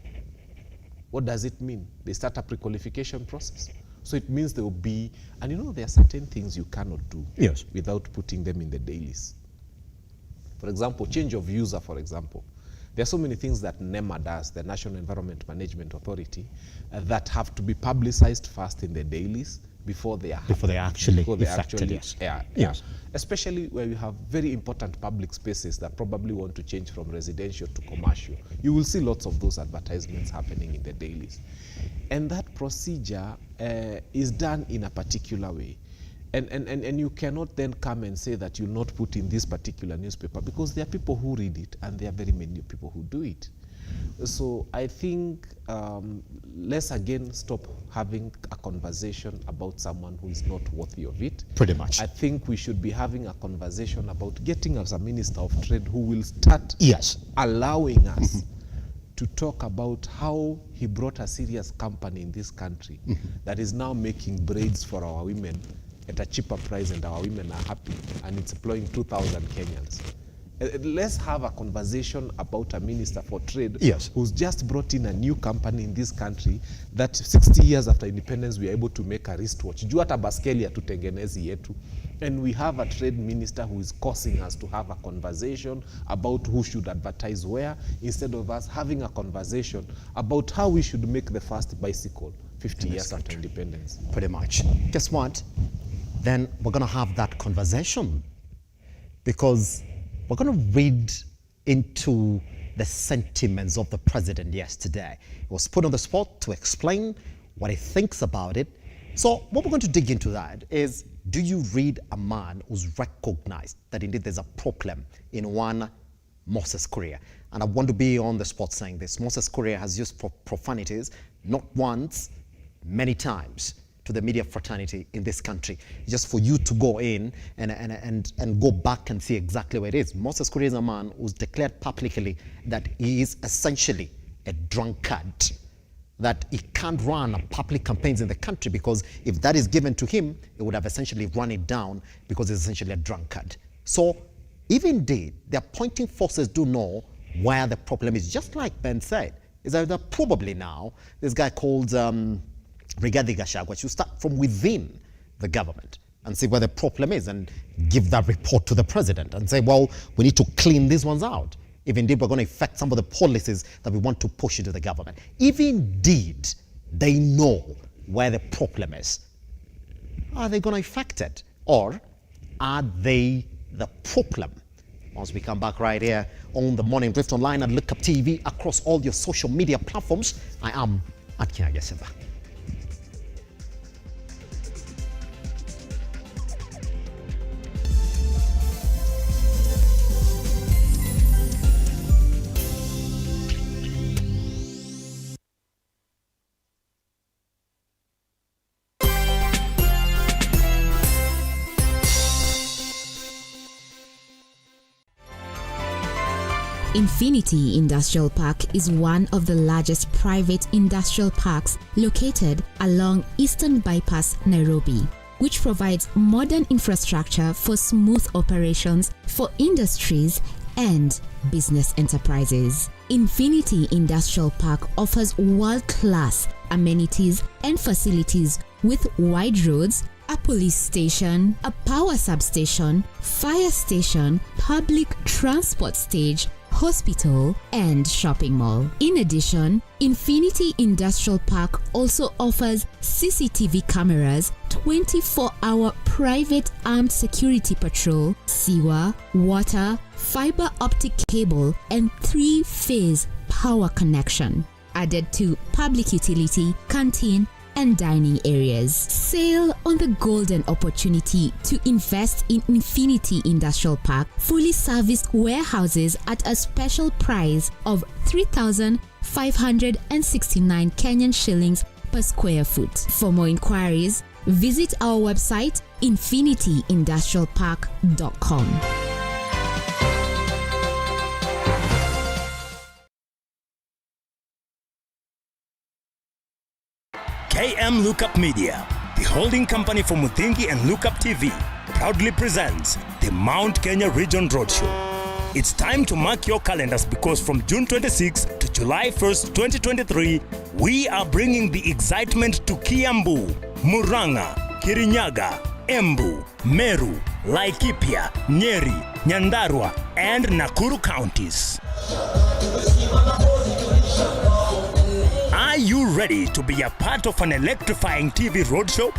What does it mean? They start a pre-qualification process. So it means there will be, and you know, there are certain things you cannot do without putting them in the dailies. For example, change of user, for example. There are so many things that NEMA does, the National Environment Management that have to be publicized first in the dailies before they actually air. Yes. Especially where you have very important public spaces that probably want to change from residential to commercial. You will see lots of those advertisements happening in the dailies. And that procedure is done in a particular way. And you cannot then come and say that you'll not put in this particular newspaper, because there are people who read it and there are very many people who do it. So I think let's again stop having a conversation about someone who is not worthy of it. Pretty much. I think we should be having a conversation about getting us a Minister of Trade who will start allowing us to talk about how he brought a serious company in this country that is now making braids for our women at a cheaper price, and our women are happy, and it's employing 2,000 Kenyans. Let's have a conversation about a Minister for Trade who's just brought in a new company in this country that 60 years after independence we are able to make a wristwatch. Juu hata baskeli hatutengenezi yetu. And we have a trade minister who is causing us to have a conversation about who should advertise where, instead of us having a conversation about how we should make the first bicycle 50 years after independence. Pretty much. Guess what? Then we're going to have that conversation, because we're going to read into the sentiments of the president yesterday. He was put on the spot to explain what he thinks about it. So what we're going to dig into that is, do you read a man who's recognized that indeed there's a problem in one Moses Kuria? And I want to be on the spot saying this. Moses Kuria has used profanities not once, many times, to the media fraternity in this country, just for you to go in and go back and see exactly where it is. Moses Kuria is a man who's declared publicly that he is essentially a drunkard, that he can't run public campaigns in the country, because if that is given to him, he would have essentially run it down, because he's essentially a drunkard. So if indeed the appointing forces do know where the problem is, just like Ben said, is that probably now this guy called Rigathi Gachagua should start from within the government and see where the problem is and give that report to the president and say, well, we need to clean these ones out, if indeed we're going to affect some of the policies that we want to push into the government. If indeed they know where the problem is, are they going to affect it? Or are they the problem? Once we come back right here on The Morning Drift, online at Lookuptv, across all your social media platforms, I am at Kiage Simba. Infinity Industrial Park is one of the largest private industrial parks located along Eastern Bypass, Nairobi, which provides modern infrastructure for smooth operations for industries and business enterprises. Infinity Industrial Park offers world-class amenities and facilities with wide roads, a police station, a power substation, fire station, public transport stage, hospital, and shopping mall. In addition, Infinity Industrial Park also offers CCTV cameras, 24-hour private armed security patrol, sewer, water, fiber optic cable, and 3-phase power connection, added to public utility, canteen, and dining areas. Sail on the golden opportunity to invest in Infinity Industrial Park, fully serviced warehouses at a special price of 3,569 Kenyan shillings per square foot. For more inquiries, visit our website infinityindustrialpark.com. KM Lookup Media, the holding company for Muthingi and Lookuptv, proudly presents the Mount Kenya Region Roadshow. It's time to mark your calendars because from June 26 to July 1st, 2023, we are bringing the excitement to Kiambu, Murang'a, Kirinyaga, Embu, Meru, Laikipia, Nyeri, Nyandarua, and Nakuru counties. Are you ready to be a part of an electrifying TV roadshow?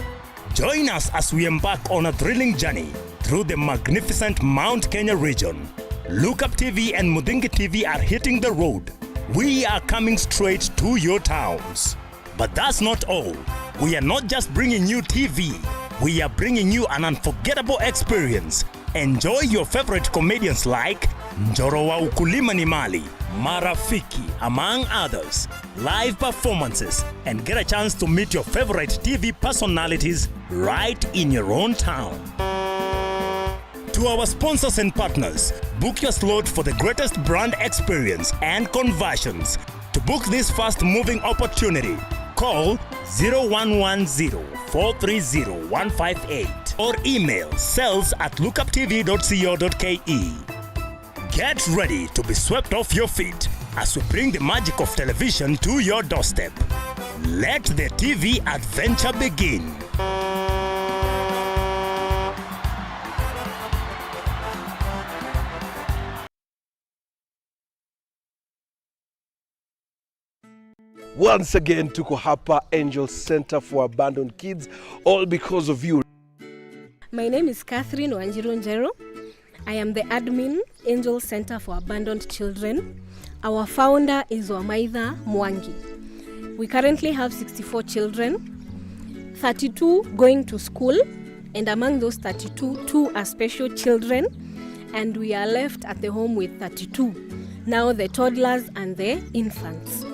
Join us as we embark on a thrilling journey through the magnificent Mount Kenya region. Lookuptv and Muthingi TV are hitting the road. We are coming straight to your towns. But that's not all. We are not just bringing you TV. We are bringing you an unforgettable experience. Enjoy your favorite comedians like Njoro wa Ukulima ni Mali, Marafiki, among others, live performances, and get a chance to meet your favorite TV personalities right in your own town. To our sponsors and partners, book your slot for the greatest brand experience and conversions. To book this fast-moving opportunity, call 0110-430-158 or email sales@lookuptv.co.ke. Get ready to be swept off your feet as we bring the magic of television to your doorstep. Let the TV adventure begin. Once again, tuko hapa Angel Center for Abandoned Kids, all because of you. My name is Catherine Wanjiru Njero. I am the admin, Angel Center for Abandoned Children. Our founder is Wamaitha Mwangi. We currently have 64 children, 32 going to school, and among those 32, 2 are special children, and we are left at the home with 32. Now the toddlers and the infants.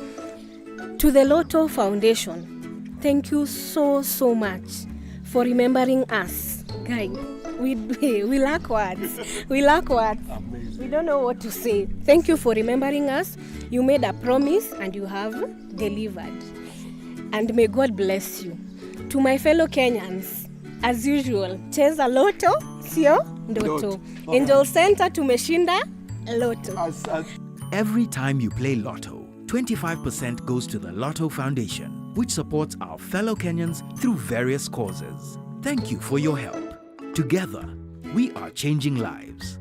To the Lotto Foundation, thank you so much for remembering us. Guys, we lack words. We lack words. We don't know what to say. Thank you for remembering us. You made a promise and you have delivered. And may God bless you. To my fellow Kenyans, as usual, cheza Lotto, sio ndoto. Angel Center tumeshinda Lotto. Every time you play Lotto, 25% goes to the Lotto Foundation, which supports our fellow Kenyans through various causes. Thank you for your help. Together, we are changing lives.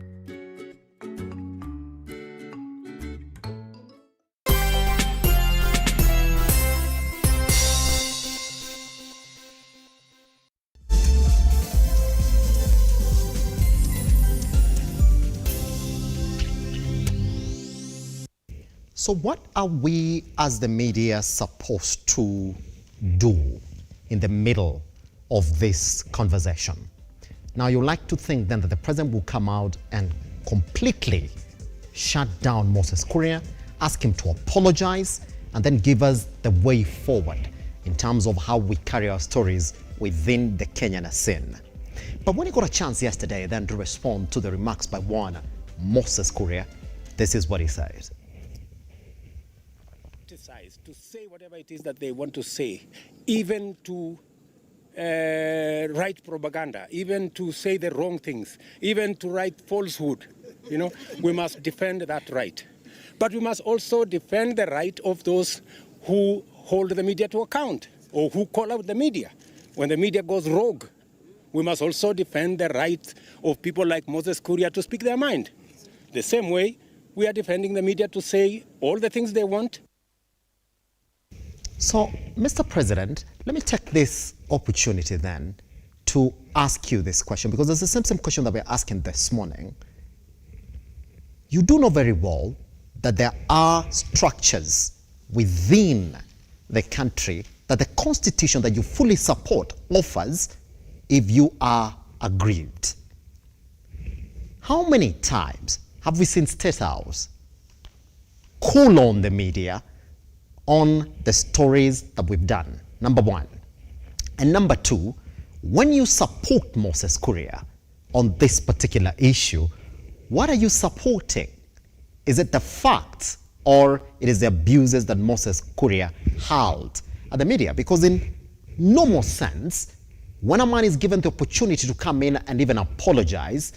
So what are we as the media supposed to do in the middle of this conversation? Now you like to think then that the president will come out and completely shut down Moses Kuria, ask him to apologize, and then give us the way forward in terms of how we carry our stories within the Kenyan scene. But when he got a chance yesterday then to respond to the remarks by one Moses Kuria, this is what he said. To say whatever it is that they want to say, even to write propaganda, even to say the wrong things, even to write falsehood. You know, we must defend that right. But we must also defend the right of those who hold the media to account or who call out the media when the media goes rogue. We must also defend the right of people like Moses Kuria to speak their mind. The same way we are defending the media to say all the things they want. So, Mr. President, let me take this opportunity then to ask you this question, because it's the same question that we're asking this morning. You do know very well that there are structures within the country that the constitution that you fully support offers if you are aggrieved. How many times have we seen State House call on the media on the stories that we've done? Number one. And number two, when you support Moses Kuria on this particular issue, what are you supporting? Is it the facts or it is the abuses that Moses Kuria hurled at the media? Because in normal sense, when a man is given the opportunity to come in and even apologize,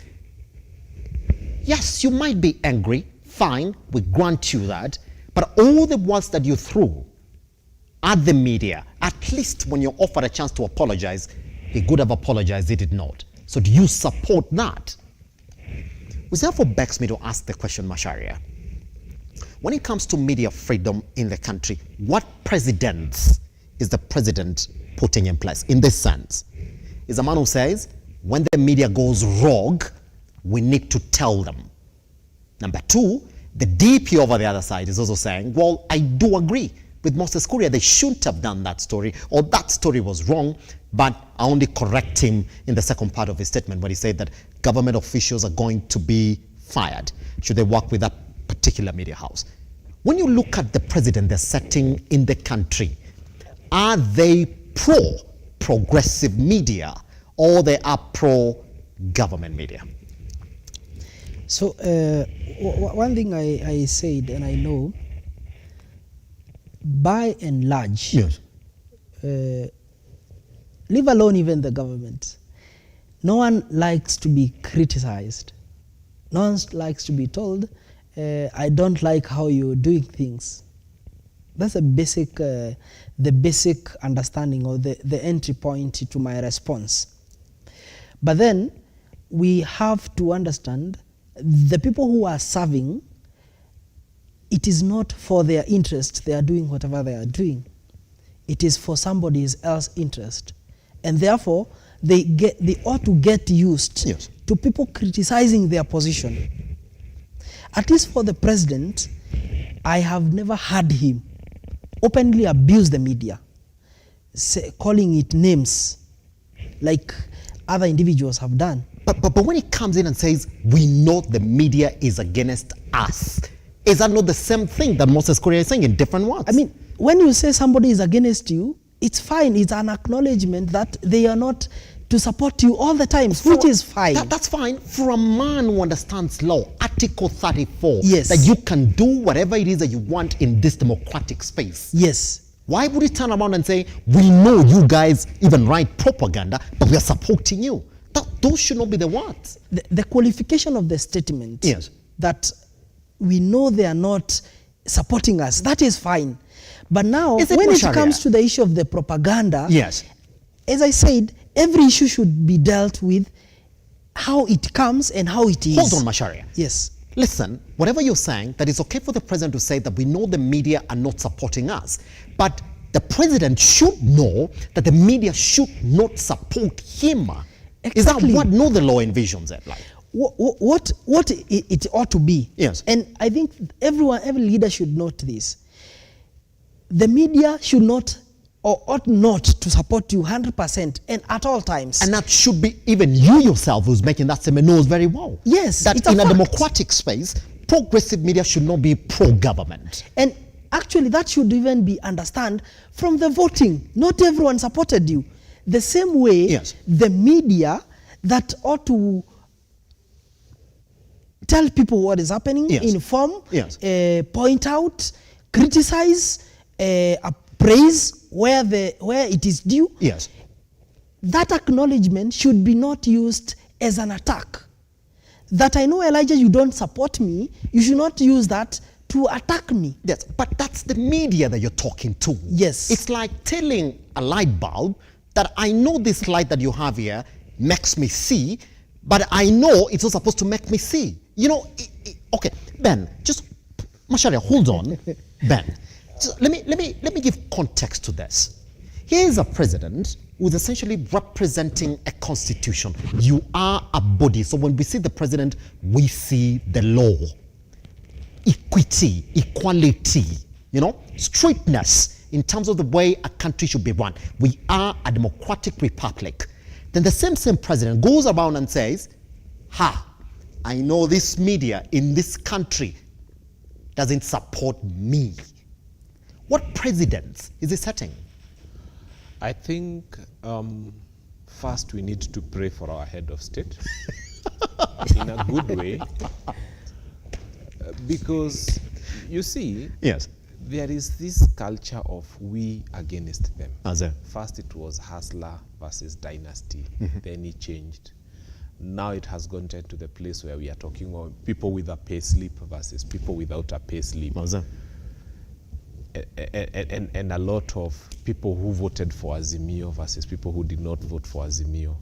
yes, you might be angry, fine, we grant you that, but all the words that you threw at the media, at least when you're offered a chance to apologize, he could have apologized, he did not. So do you support that? Which therefore begs me to ask the question, Macharia. When it comes to media freedom in the country, what precedents is the president putting in place in this sense? Is a man who says, when the media goes rogue, we need to tell them. Number two, the DP over the other side is also saying, well, I do agree with Moses Kuria, they shouldn't have done that story, or that story was wrong, but I only correct him in the second part of his statement when he said that government officials are going to be fired should they work with that particular media house. When you look at the president they're setting in the country, are they pro-progressive media or they are pro-government media? So one thing I said, and I know, by and large, yes. Leave alone even the government, no one likes to be criticized. No one likes to be told, I don't like how you're doing things. That's a basic, the basic understanding or the entry point to my response. But then we have to understand the people who are serving, it is not for their interest they are doing whatever they are doing. It is for somebody else's interest. And therefore, they ought to get used yes. to people criticizing their position. At least for the president, I have never heard him openly abuse the media, calling it names like other individuals have done. But when he comes in and says, we know the media is against us, is that not the same thing that Moses Kuria is saying in different words? I mean, when you say somebody is against you, it's fine. It's an acknowledgement that they are not to support you all the time, which is fine. That's fine. For a man who understands law, Article 34, yes. that you can do whatever it is that you want in this democratic space. Yes. Why would he turn around and say, we know you guys even write propaganda, but we are supporting you? Those should not be the words. The qualification of the statement, yes. that we know they are not supporting us, that is fine. But now, when it comes to the issue of the propaganda, yes. as I said, every issue should be dealt with how it comes and how it is. Hold on, Macharia. Yes. Listen, whatever you're saying, that it's okay for the president to say that we know the media are not supporting us, but the president should know that the media should not support him. Exactly. Is that what know the law envisions it like? What it ought to be. Yes. And I think every leader should note this. The media should not or ought not to support you 100% and at all times. And that should be even you yourself who's making that statement knows very well. Yes, that in a democratic space, progressive media should not be pro-government. And actually that should even be understood from the voting. Not everyone supported you. The same way, yes. the media that ought to tell people what is happening, yes. inform, yes. Point out, criticize, praise where it is due. Yes. That acknowledgement should be not used as an attack. That I know, Elijah, you don't support me, you should not use that to attack me. Yes, but that's the media that you're talking to. Yes. It's like telling a light bulb that I know this light that you have here makes me see, but I know it's not supposed to make me see. You know, okay, Ben, just Macharia, hold on. Ben, just let me give context to this. Here is a president who is essentially representing a constitution. You are a body. So when we see the president, we see the law, equity, equality, straightness in terms of the way a country should be run. We are a democratic republic. Then the same president goes around and says, I know this media in this country doesn't support me. What precedents is he setting? I think first we need to pray for our head of state in a good way, because you see, yes, there is this culture of we against them. First it was hustler versus dynasty, then it changed. Now it has gone to the place where we are talking about people with a pay slip versus people without a pay slip. And a lot of people who voted for Azimio versus people who did not vote for Azimio.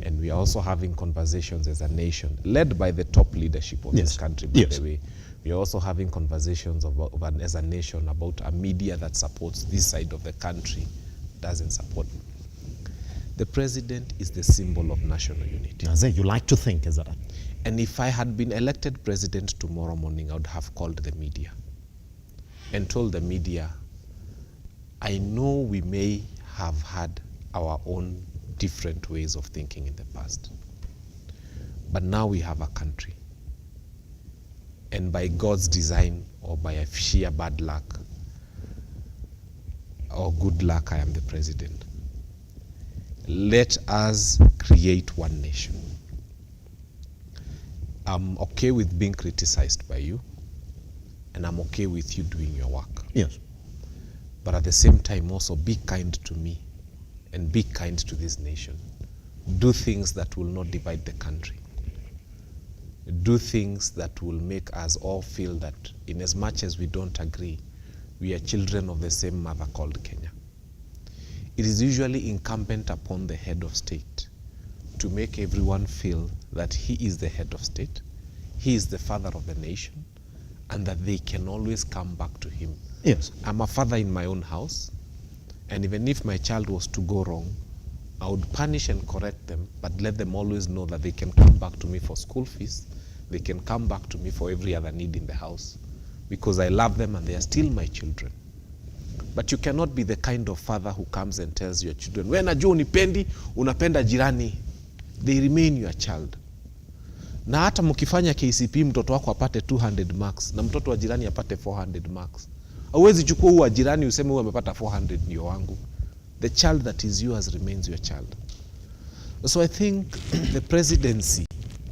And we are also having conversations as a nation, led by the top leadership of this country, by the way. We are also having conversations as a nation about a media that supports this side of the country, doesn't support. The president is the symbol of national unity. You like to think, is that? And if I had been elected president tomorrow morning, I would have called the media and told the media, I know we may have had our own different ways of thinking in the past, but now we have a country. And by God's design, or by a sheer bad luck, or good luck, I am the president. Let us create one nation. I'm okay with being criticized by you, and I'm okay with you doing your work. Yes. But at the same time, also be kind to me and be kind to this nation. Do things that will not divide the country. Do things that will make us all feel that in as much as we don't agree, we are children of the same mother called Kenya. It is usually incumbent upon the head of state to make everyone feel that he is the head of state, he is the father of the nation, and that they can always come back to him. Yes. I'm a father in my own house, and even if my child was to go wrong, I would punish and correct them, but let them always know that they can come back to me for school fees, they can come back to me for every other need in the house, because I love them and they are still my children. But you cannot be the kind of father who comes and tells your children, we najua unipendi, unapenda jirani. They remain your child. Na hata mkifanya KCP mtoto wako apate 200 marks na mtoto wa jirani apate 400 marks. Hauwezi chukua huwa jirani useme huwa amepata 400 ndio wangu. The child that is yours remains your child. So I think the presidency,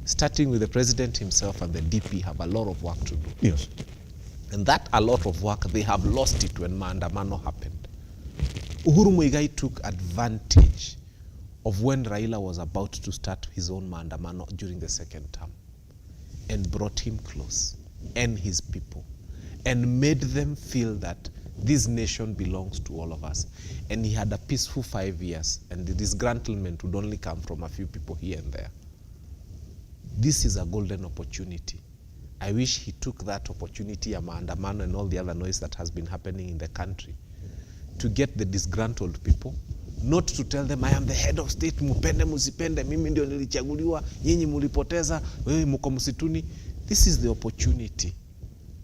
starting with the president himself and the DP, have a lot of work to do. Yes. And that a lot of work, they have lost it when maandamano happened. Uhuru Muigai took advantage of when Raila was about to start his own maandamano during the second term and brought him close and his people and made them feel that this nation belongs to all of us. And he had a peaceful 5 years, and the disgruntlement would only come from a few people here and there. This is a golden opportunity. I wish he took that opportunity, maandamano and all the other noise that has been happening in the country, to get the disgruntled people, not to tell them, I am the head of state, mupende musipende, mimi ndio nilichaguliwa, nyinyi mulipoteza, wewe mko msituni. This is the opportunity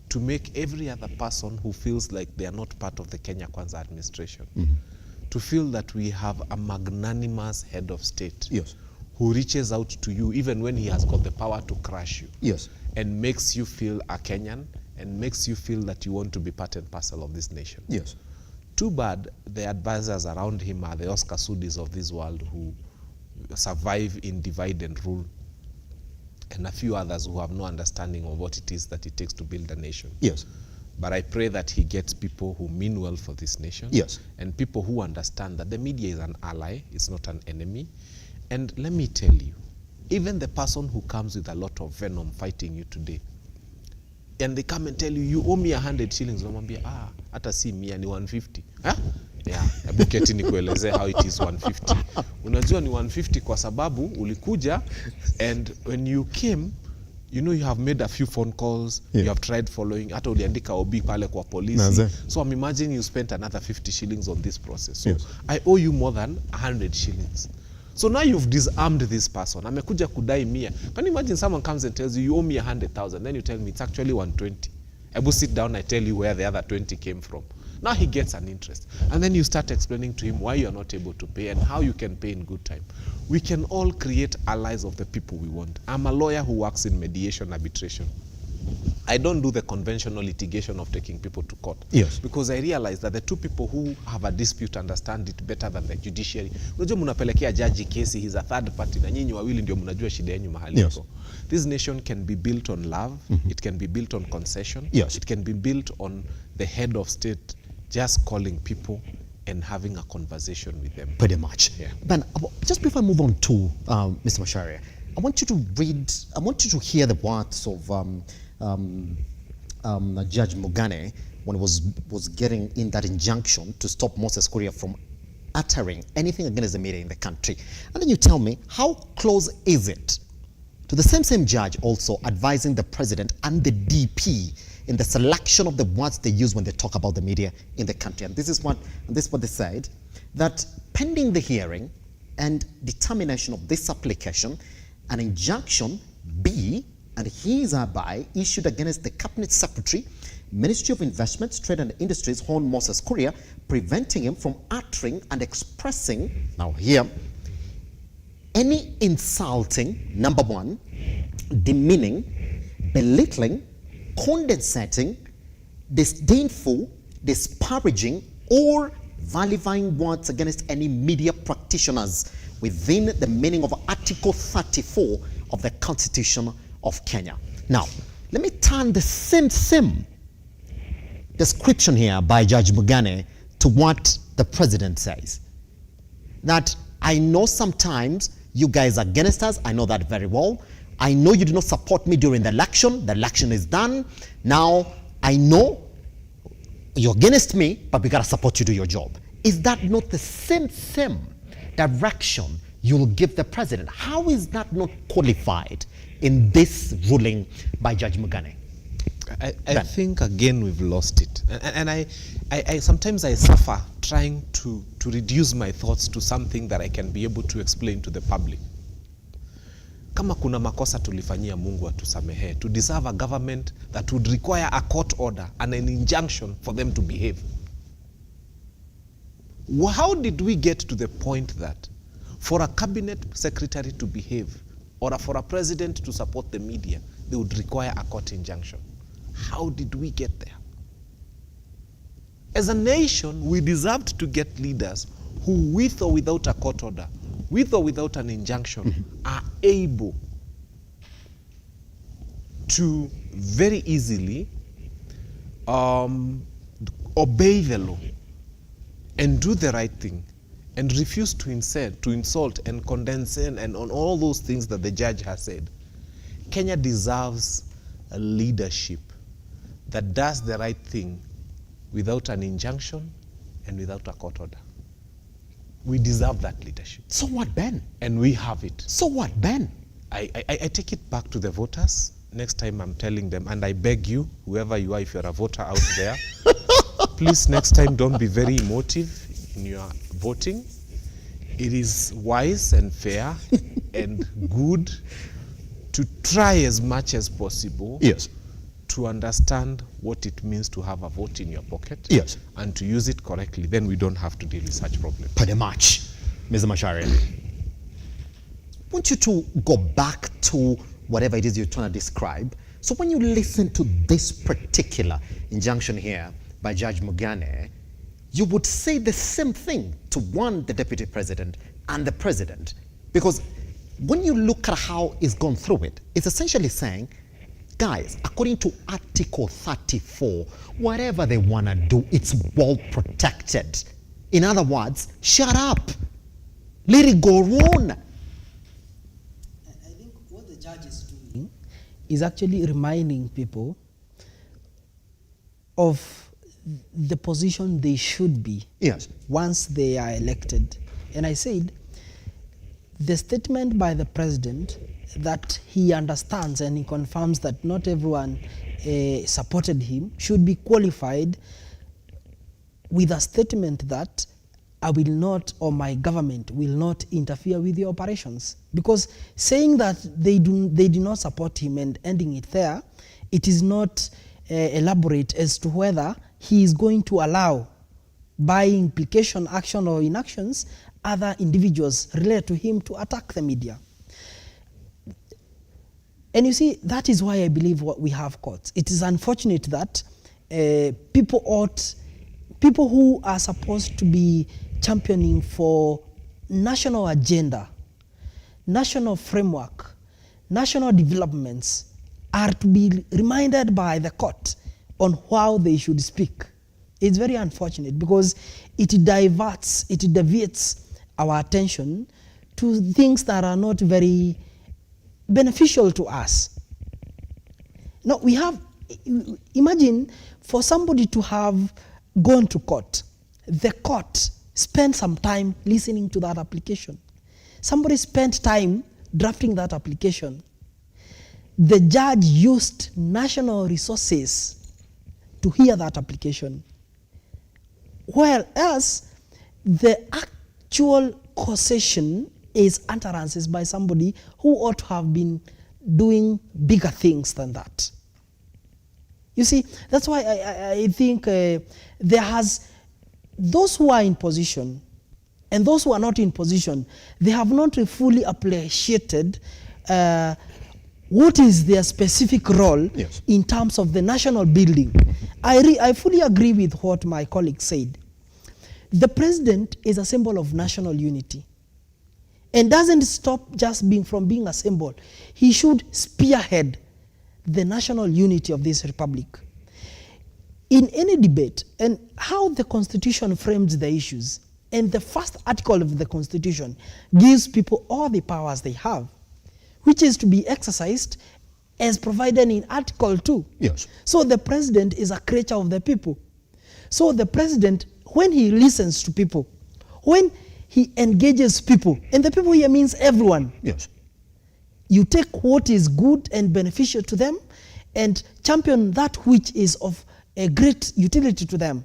to make every other person who feels like they are not part of the Kenya Kwanza administration, to feel that we have a magnanimous head of state, yes, who reaches out to you even when he has got the power to crush you, yes, and makes you feel a Kenyan and makes you feel that you want to be part and parcel of this nation. Yes. Too bad the advisors around him are the Oscar Sudis of this world who survive in divide and rule, and a few others who have no understanding of what it is that it takes to build a nation. Yes. But I pray that he gets people who mean well for this nation. Yes. And people who understand that the media is an ally, it's not an enemy. And let me tell you, even the person who comes with a lot of venom fighting you today, and they come and tell you, you owe me 100 shillings, unamwambia, hata si mia ni 150. Yeah, hebu keti nikueleze how it is 150. Unajua ni 150 kwa sababu ulikuja, and when you came, you know, you have made a few phone calls, you have tried following, hata uliandika OB pale kwa polisi. Naze. So I'm imagining you spent another 50 shillings on this process. So I owe you more than 100 shillings. So now you've disarmed this person. Amekuja kudai 100. Can you imagine someone comes and tells you, you owe me 100,000. Then you tell me it's actually 120. I will sit down, I tell you where the other 20 came from. Now he gets an interest. And then you start explaining to him why you're not able to pay and how you can pay in good time. We can all create allies of the people we want. I'm a lawyer who works in mediation arbitration. I don't do the conventional litigation of taking people to court. Yes. Because I realize that the two people who have a dispute understand it better than the judiciary. Unajua mnapelekea judge kesi, he's a third party, na nyinyi wawili ndio mnajua shida yenu mahali iko. This nation can be built on love, it can be built on concession, it can be built on the head of state just calling people and having a conversation with them. Pretty much. Yeah. Ben, just before I move on to Mr. Macharia, I want you to hear the words of Judge Mugane when he was getting in that injunction to stop Moses Kuria from uttering anything against the media in the country. And then you tell me, how close is it to the same judge also advising the president and the DP in the selection of the words they use when they talk about the media in the country? And this is what they said, that pending the hearing and determination of this application, an injunction be and he is hereby issued against the Cabinet Secretary, Ministry of Investments, Trade and Industries, Hon Moses Kuria, preventing him from uttering and expressing, now here, any insulting, number one, demeaning, belittling, condescending, disdainful, disparaging, or vilifying words against any media practitioners within the meaning of Article 34 of the Constitution of Kenya. Now, let me turn the same description here by Judge Mugane to what the president says. That I know sometimes you guys are against us, I know that very well. I know you did not support me during the election is done. Now, I know you're against me, but we gotta support you to do your job. Is that not the same direction you will give the president? How is that not qualified in this ruling by Judge Mugane? I think again we've lost it, and I sometimes I suffer trying to reduce my thoughts to something that I can be able to explain to the public. Kama kuna makosa tulifanyia Mungu atusamehe, to deserve a government that would require a court order and an injunction for them to behave. How did we get to the point that for a cabinet secretary to behave or for a president to support the media, they would require a court injunction? How did we get there? As a nation, we deserved to get leaders who, with or without a court order, with or without an injunction, are able to very easily obey the law and do the right thing and refuse to insult and condescend and on all those things that the judge has said. Kenya deserves a leadership that does the right thing without an injunction and without a court order. We deserve that leadership. So what, Ben? And we have it. So what, Ben? I take it back to the voters. Next time I'm telling them, and I beg you, whoever you are, if you're a voter out there, please next time don't be very emotive in your voting. It is wise and fair and good to try as much as possible to understand what it means to have a vote in your pocket and to use it correctly. Then we don't have to deal with such problems. Pretty much. Mr. Macharia, I want you to go back to whatever it is you're trying to describe. So when you listen to this particular injunction here by Judge Mugane, you would say the same thing to the deputy president and the president. Because when you look at how it's gone through it, it's essentially saying, guys, according to Article 34, whatever they want to do, it's well protected. In other words, shut up. Let it go on. I think what the judge is doing is actually reminding people of the position they should be once they are elected. And I said, the statement by the president that he understands and he confirms that not everyone supported him should be qualified with a statement that I will not, or my government will not interfere with the operations. Because saying that they do not support him and ending it there, it is not elaborate as to whether he is going to allow, by implication, action or inactions, other individuals related to him to attack the media. And you see, that is why I believe what we have courts. It is unfortunate that people who are supposed to be championing for national agenda, national framework, national developments are to be reminded by the court on how they should speak. It's very unfortunate because it deviates our attention to things that are not very beneficial to us. Now, imagine for somebody to have gone to court, the court spent some time listening to that application. Somebody spent time drafting that application. The judge used national resources to hear that application. Whereas the actual causation is utterances by somebody who ought to have been doing bigger things than that. You see, that's why I think those who are in position and those who are not in position, they have not fully appreciated what is their specific role in terms of the national building. I fully agree with what my colleague said. The president is a symbol of national unity and doesn't stop just from being a symbol. He should spearhead the national unity of this republic. In any debate, and how the Constitution frames the issues, and the first article of the Constitution gives people all the powers they have, which is to be exercised as provided in Article 2. Yes. So the president is a creature of the people. So the president, when he listens to people, when he engages people, and the people here means everyone. Yes. You take what is good and beneficial to them and champion that which is of a great utility to them.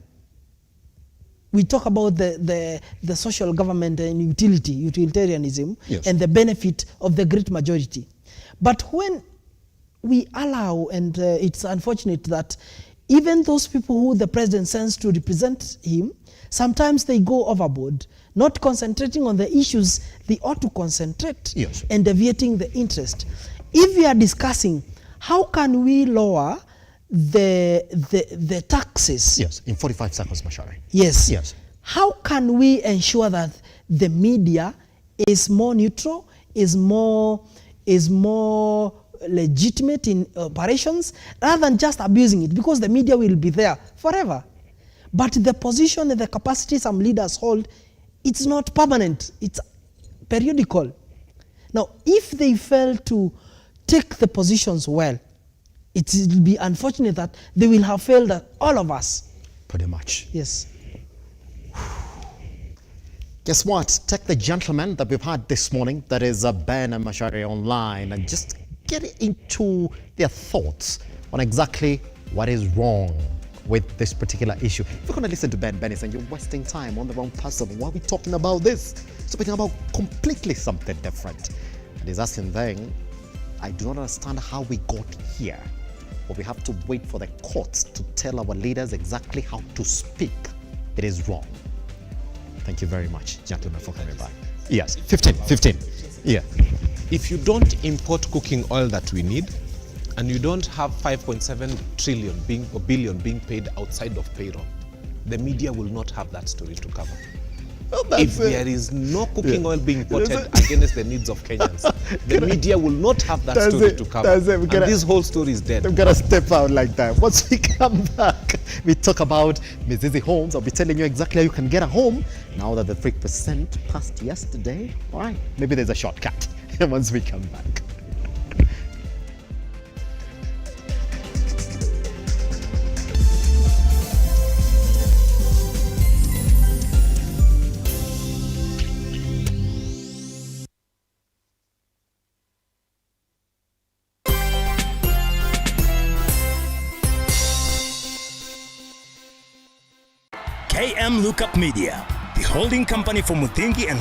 We talk about the social government and utilitarianism, yes, and the benefit of the great majority. But when we allow, and it's unfortunate that even those people who the president sends to represent him, sometimes they go overboard, not concentrating on the issues they ought to concentrate, yes, and deviating the interest. If we are discussing how can we lower the taxes. Yes, in 45 seconds, Mashari. Yes. Yes. How can we ensure that the media is more neutral, is more legitimate in operations, rather than just abusing it, because the media will be there forever. But the position and the capacity some leaders hold, it's not permanent, it's periodical. Now, if they fail to take the positions well, it will be unfortunate that they will have failed all of us. Pretty much. Yes. Guess what? Take the gentleman that we've had this morning, that is Ben and Mashari online, and just get into their thoughts on exactly what is wrong with this particular issue. If you're going to listen to Ben is saying you're wasting time on the wrong person. Why are we talking about this? So we're talking about completely something different. And he's asking then, I do not understand how we got here, but we have to wait for the courts to tell our leaders exactly how to speak. It is wrong. Thank you very much, gentlemen, for coming by. Yes, 15. Yeah. If you don't import cooking oil that we need, and you don't have 5.7 billion being paid outside of payroll, the media will not have that story to cover. Well, if there is no cooking oil being imported against the needs of Kenyans, the media will not have that story to cover. And this whole story is dead. We've got to step out like that. Once we come back, we talk about Mzizi Homes. I'll be telling you exactly how you can get a home now that the 3% passed yesterday. All right, maybe there's a shortcut once we come back. KM Lookup Media, the holding company for Muthingi and